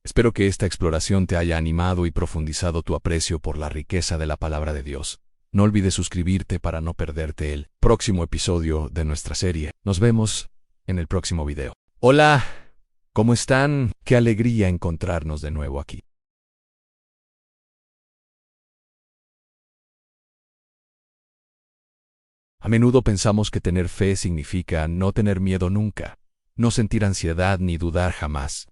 Espero que esta exploración te haya animado y profundizado tu aprecio por la riqueza de la palabra de Dios. No olvides suscribirte para no perderte el próximo episodio de nuestra serie. Nos vemos en el próximo video. Hola, ¿cómo están? Qué alegría encontrarnos de nuevo aquí. A menudo pensamos que tener fe significa no tener miedo nunca, no sentir ansiedad ni dudar jamás.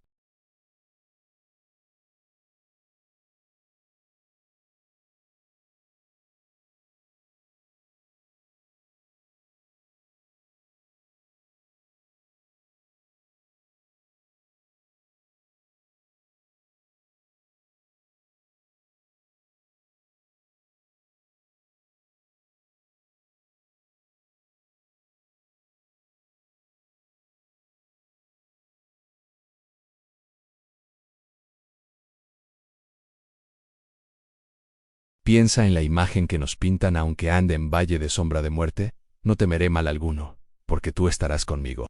Piensa en la imagen que nos pintan: aunque ande en valle de sombra de muerte, no temeré mal alguno, porque tú estarás conmigo.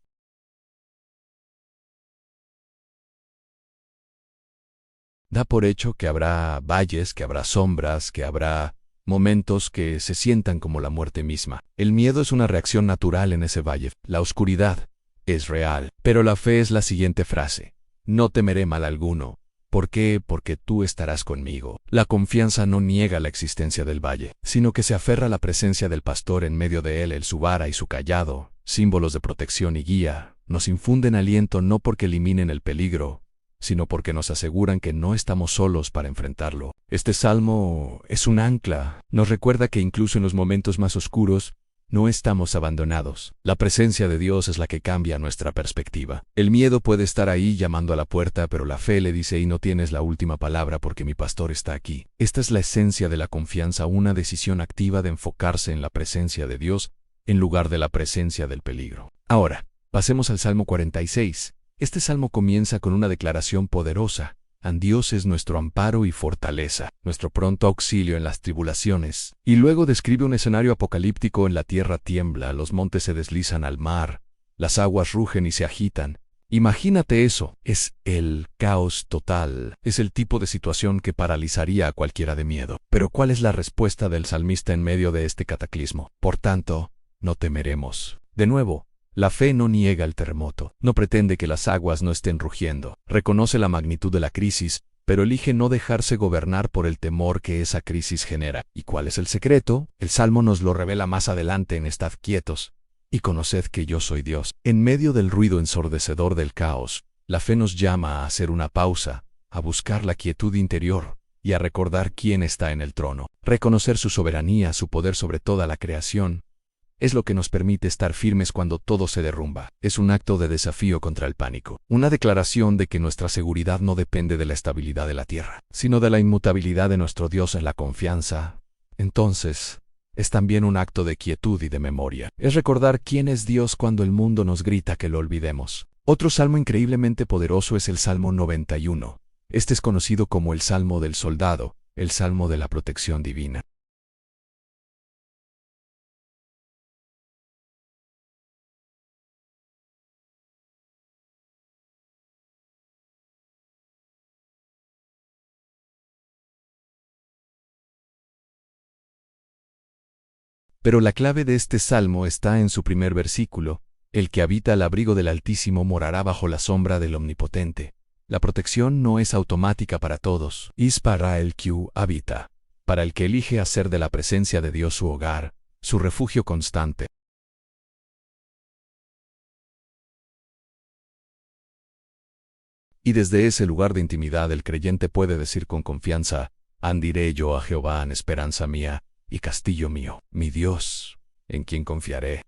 Da por hecho que habrá valles, que habrá sombras, que habrá momentos que se sientan como la muerte misma. El miedo es una reacción natural en ese valle. La oscuridad es real. Pero la fe es la siguiente frase: no temeré mal alguno. ¿Por qué? Porque tú estarás conmigo. La confianza no niega la existencia del valle, sino que se aferra a la presencia del pastor en medio de él. Su vara y su cayado, símbolos de protección y guía, nos infunden aliento no porque eliminen el peligro, sino porque nos aseguran que no estamos solos para enfrentarlo. Este salmo es un ancla. Nos recuerda que incluso en los momentos más oscuros, no estamos abandonados. La presencia de Dios es la que cambia nuestra perspectiva. El miedo puede estar ahí llamando a la puerta, pero la fe le dice: y no tienes la última palabra porque mi pastor está aquí. Esta es la esencia de la confianza, una decisión activa de enfocarse en la presencia de Dios en lugar de la presencia del peligro. Ahora, pasemos al Salmo 46. Este salmo comienza con una declaración poderosa: Dios es nuestro amparo y fortaleza, nuestro pronto auxilio en las tribulaciones. Y luego describe un escenario apocalíptico: en la tierra tiembla, los montes se deslizan al mar, las aguas rugen y se agitan. Imagínate eso, es el caos total. Es el tipo de situación que paralizaría a cualquiera de miedo. Pero ¿cuál es la respuesta del salmista en medio de este cataclismo? Por tanto, no temeremos. De nuevo, la fe no niega el terremoto, no pretende que las aguas no estén rugiendo, reconoce la magnitud de la crisis, pero elige no dejarse gobernar por el temor que esa crisis genera. ¿Y cuál es el secreto? El Salmo nos lo revela más adelante en Estad quietos y conoced que yo soy Dios. En medio del ruido ensordecedor del caos, la fe nos llama a hacer una pausa, a buscar la quietud interior y a recordar quién está en el trono. Reconocer su soberanía, su poder sobre toda la creación, es lo que nos permite estar firmes cuando todo se derrumba. Es un acto de desafío contra el pánico, una declaración de que nuestra seguridad no depende de la estabilidad de la tierra, sino de la inmutabilidad de nuestro Dios en la confianza. Entonces, es también un acto de quietud y de memoria. Es recordar quién es Dios cuando el mundo nos grita que lo olvidemos. Otro salmo increíblemente poderoso es el Salmo 91. Este es conocido como el Salmo del Soldado, el Salmo de la protección divina. Pero la clave de este salmo está en su primer versículo: el que habita al abrigo del Altísimo morará bajo la sombra del Omnipotente. La protección no es automática para todos. Es para el que habita, para el que elige hacer de la presencia de Dios su hogar, su refugio constante. Y desde ese lugar de intimidad el creyente puede decir con confianza: diré yo a Jehová, en esperanza mía y castillo mío, mi Dios, en quien confiaré.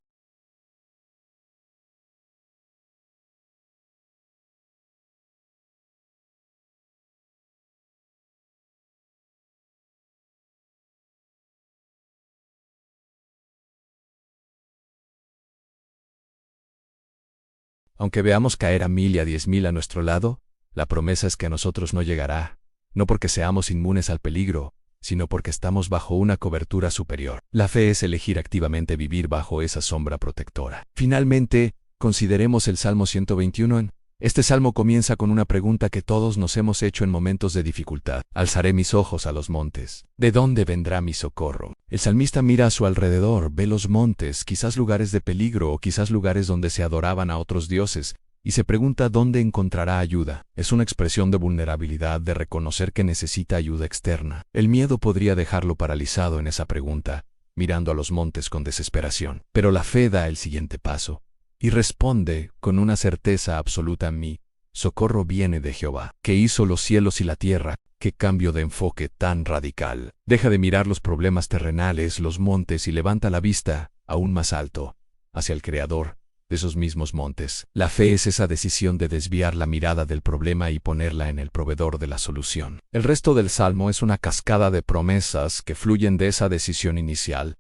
Aunque veamos caer a 1000 y a 10.000 a nuestro lado, la promesa es que a nosotros no llegará, no porque seamos inmunes al peligro, sino porque estamos bajo una cobertura superior. La fe es elegir activamente vivir bajo esa sombra protectora. Finalmente, consideremos el Salmo 121. Este salmo comienza con una pregunta que todos nos hemos hecho en momentos de dificultad: alzaré mis ojos a los montes. ¿De dónde vendrá mi socorro? El salmista mira a su alrededor, ve los montes, quizás lugares de peligro o quizás lugares donde se adoraban a otros dioses, y se pregunta dónde encontrará ayuda. Es una expresión de vulnerabilidad, de reconocer que necesita ayuda externa. El miedo podría dejarlo paralizado en esa pregunta, mirando a los montes con desesperación. Pero la fe da el siguiente paso y responde con una certeza absoluta: mi socorro viene de Jehová, que hizo los cielos y la tierra. ¡Qué cambio de enfoque tan radical! Deja de mirar los problemas terrenales, los montes, y levanta la vista aún más alto, hacia el Creador de esos mismos montes. La fe es esa decisión de desviar la mirada del problema y ponerla en el proveedor de la solución. El resto del Salmo es una cascada de promesas que fluyen de esa decisión inicial.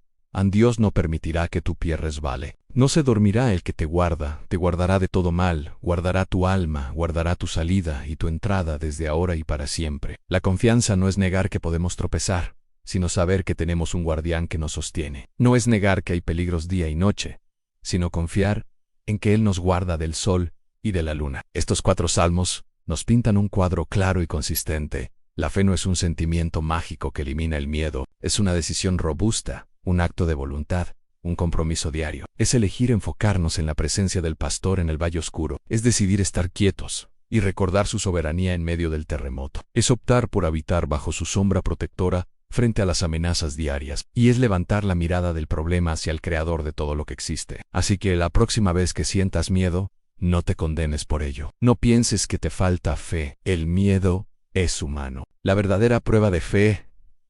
Dios no permitirá que tu pie resbale. No se dormirá el que te guardará de todo mal, guardará tu alma, guardará tu salida y tu entrada desde ahora y para siempre. La confianza no es negar que podemos tropezar, sino saber que tenemos un guardián que nos sostiene. No es negar que hay peligros día y noche, sino confiar en que Él nos guarda del sol y de la luna. Estos 4 salmos nos pintan un cuadro claro y consistente. La fe no es un sentimiento mágico que elimina el miedo, es una decisión robusta, un acto de voluntad, un compromiso diario. Es elegir enfocarnos en la presencia del pastor en el valle oscuro, es decidir estar quietos y recordar su soberanía en medio del terremoto. Es optar por habitar bajo su sombra protectora frente a las amenazas diarias, y es levantar la mirada del problema hacia el creador de todo lo que existe. Así que la próxima vez que sientas miedo, no te condenes por ello. No pienses que te falta fe. El miedo es humano. La verdadera prueba de fe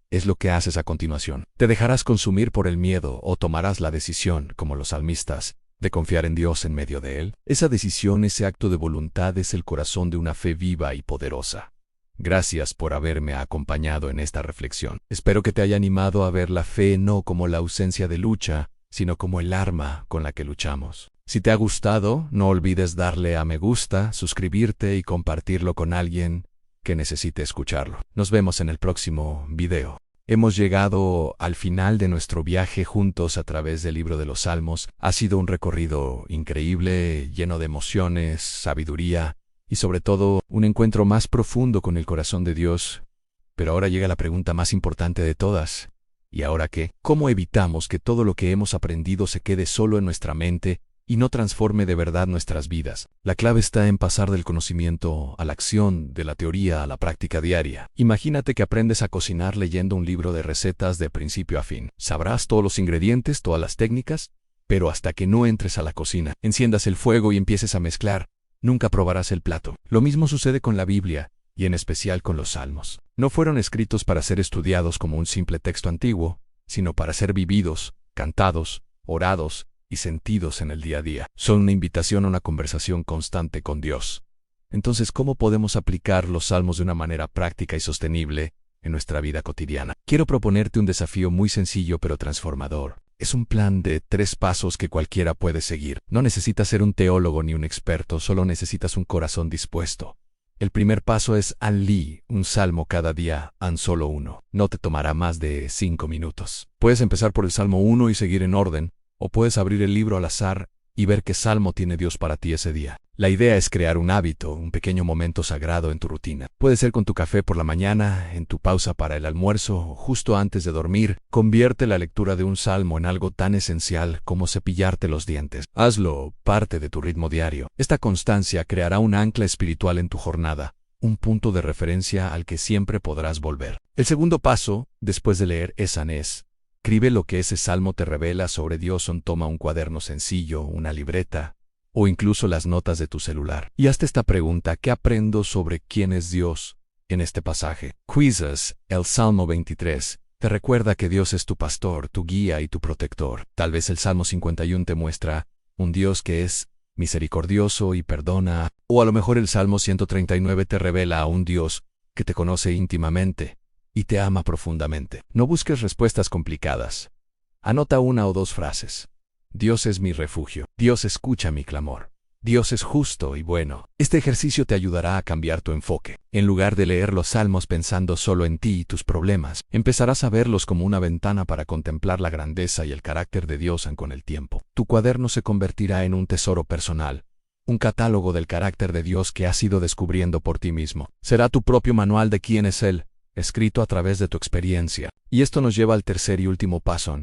es lo que haces a continuación. ¿Te dejarás consumir por el miedo o tomarás la decisión, como los salmistas, de confiar en Dios en medio de él? Esa decisión, ese acto de voluntad es el corazón de una fe viva y poderosa. Gracias por haberme acompañado en esta reflexión. Espero que te haya animado a ver la fe no como la ausencia de lucha, sino como el arma con la que luchamos. Si te ha gustado, no olvides darle a me gusta, suscribirte y compartirlo con alguien que necesite escucharlo. Nos vemos en el próximo video. Hemos llegado al final de nuestro viaje juntos a través del libro de los Salmos. Ha sido un recorrido increíble, lleno de emociones, sabiduría y sobre todo un encuentro más profundo con el corazón de Dios. Pero ahora llega la pregunta más importante de todas. ¿Y ahora qué? ¿Cómo evitamos que todo lo que hemos aprendido se quede solo en nuestra mente y no transforme de verdad nuestras vidas? La clave está en pasar del conocimiento a la acción, de la teoría a la práctica diaria. Imagínate que aprendes a cocinar leyendo un libro de recetas de principio a fin. Sabrás todos los ingredientes, todas las técnicas, pero hasta que no entres a la cocina, enciendas el fuego y empieces a mezclar, nunca probarás el plato. Lo mismo sucede con la Biblia, y en especial con los Salmos. No fueron escritos para ser estudiados como un simple texto antiguo, sino para ser vividos, cantados, orados y sentidos en el día a día. Son una invitación a una conversación constante con Dios. Entonces, ¿cómo podemos aplicar los Salmos de una manera práctica y sostenible en nuestra vida cotidiana? Quiero proponerte un desafío muy sencillo pero transformador. Es un plan de 3 pasos que cualquiera puede seguir. No necesitas ser un teólogo ni un experto, solo necesitas un corazón dispuesto. El primer paso es lee un salmo cada día, solo uno. No te tomará más de 5 minutos. Puedes empezar por el Salmo 1 y seguir en orden, o puedes abrir el libro al azar y ver qué salmo tiene Dios para ti ese día. La idea es crear un hábito, un pequeño momento sagrado en tu rutina. Puede ser con tu café por la mañana, en tu pausa para el almuerzo o justo antes de dormir. Convierte la lectura de un salmo en algo tan esencial como cepillarte los dientes. Hazlo parte de tu ritmo diario. Esta constancia creará un ancla espiritual en tu jornada, un punto de referencia al que siempre podrás volver. El segundo paso, después de leer, es escribe lo que ese salmo te revela sobre Dios. Toma un cuaderno sencillo, una libreta, o incluso las notas de tu celular. Y hazte esta pregunta: ¿qué aprendo sobre quién es Dios en este pasaje? Quizás el Salmo 23 te recuerda que Dios es tu pastor, tu guía y tu protector. Tal vez el Salmo 51 te muestra un Dios que es misericordioso y perdona. O a lo mejor el Salmo 139 te revela a un Dios que te conoce íntimamente y te ama profundamente. No busques respuestas complicadas. Anota 1 o 2 frases. Dios es mi refugio. Dios escucha mi clamor. Dios es justo y bueno. Este ejercicio te ayudará a cambiar tu enfoque. En lugar de leer los salmos pensando solo en ti y tus problemas, empezarás a verlos como una ventana para contemplar la grandeza y el carácter de Dios con el tiempo. Tu cuaderno se convertirá en un tesoro personal, un catálogo del carácter de Dios que has ido descubriendo por ti mismo. Será tu propio manual de quién es Él, escrito a través de tu experiencia. Y esto nos lleva al tercer y último paso.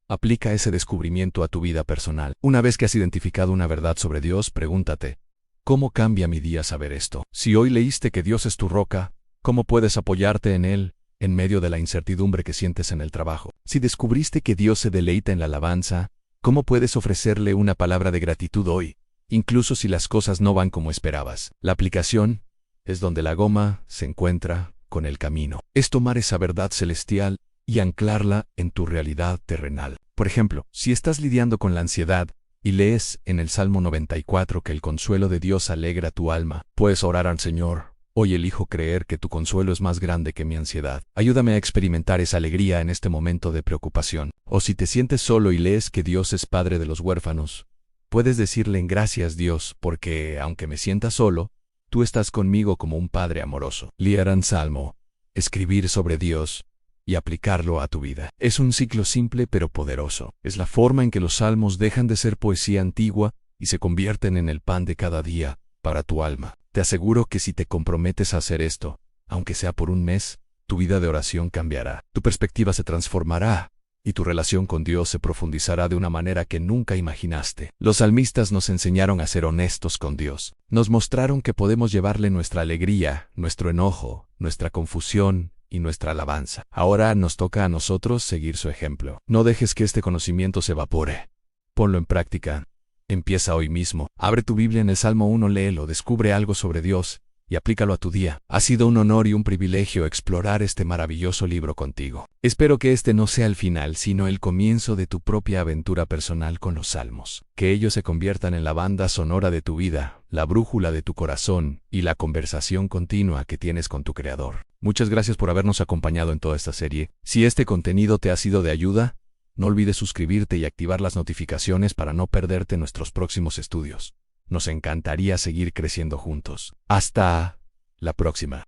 Aplica ese descubrimiento a tu vida personal. Una vez que has identificado una verdad sobre Dios, pregúntate: ¿cómo cambia mi día saber esto? Si hoy leíste que Dios es tu roca, ¿cómo puedes apoyarte en Él en medio de la incertidumbre que sientes en el trabajo? Si descubriste que Dios se deleita en la alabanza, ¿cómo puedes ofrecerle una palabra de gratitud hoy, incluso si las cosas no van como esperabas? La aplicación es donde la goma se encuentra con el camino. Es tomar esa verdad celestial y anclarla en tu realidad terrenal. Por ejemplo, si estás lidiando con la ansiedad y lees en el Salmo 94 que el consuelo de Dios alegra tu alma, puedes orar al Señor: hoy elijo creer que tu consuelo es más grande que mi ansiedad. Ayúdame a experimentar esa alegría en este momento de preocupación. O si te sientes solo y lees que Dios es padre de los huérfanos, puedes decirle: gracias Dios, porque aunque me sienta solo, tú estás conmigo como un padre amoroso. Leer un salmo, escribir sobre Dios, y aplicarlo a tu vida. Es un ciclo simple pero poderoso. Es la forma en que los salmos dejan de ser poesía antigua y se convierten en el pan de cada día para tu alma. Te aseguro que si te comprometes a hacer esto, aunque sea por un mes, tu vida de oración cambiará, tu perspectiva se transformará y tu relación con Dios se profundizará de una manera que nunca imaginaste. Los salmistas nos enseñaron a ser honestos con Dios. Nos mostraron que podemos llevarle nuestra alegría, nuestro enojo, nuestra confusión y nuestra alabanza. Ahora nos toca a nosotros seguir su ejemplo. No dejes que este conocimiento se evapore. Ponlo en práctica. Empieza hoy mismo. Abre tu Biblia en el Salmo 1, léelo, descubre algo sobre Dios y aplícalo a tu día. Ha sido un honor y un privilegio explorar este maravilloso libro contigo. Espero que este no sea el final, sino el comienzo de tu propia aventura personal con los salmos. Que ellos se conviertan en la banda sonora de tu vida, la brújula de tu corazón y la conversación continua que tienes con tu Creador. Muchas gracias por habernos acompañado en toda esta serie. Si este contenido te ha sido de ayuda, no olvides suscribirte y activar las notificaciones para no perderte nuestros próximos estudios. Nos encantaría seguir creciendo juntos. Hasta la próxima.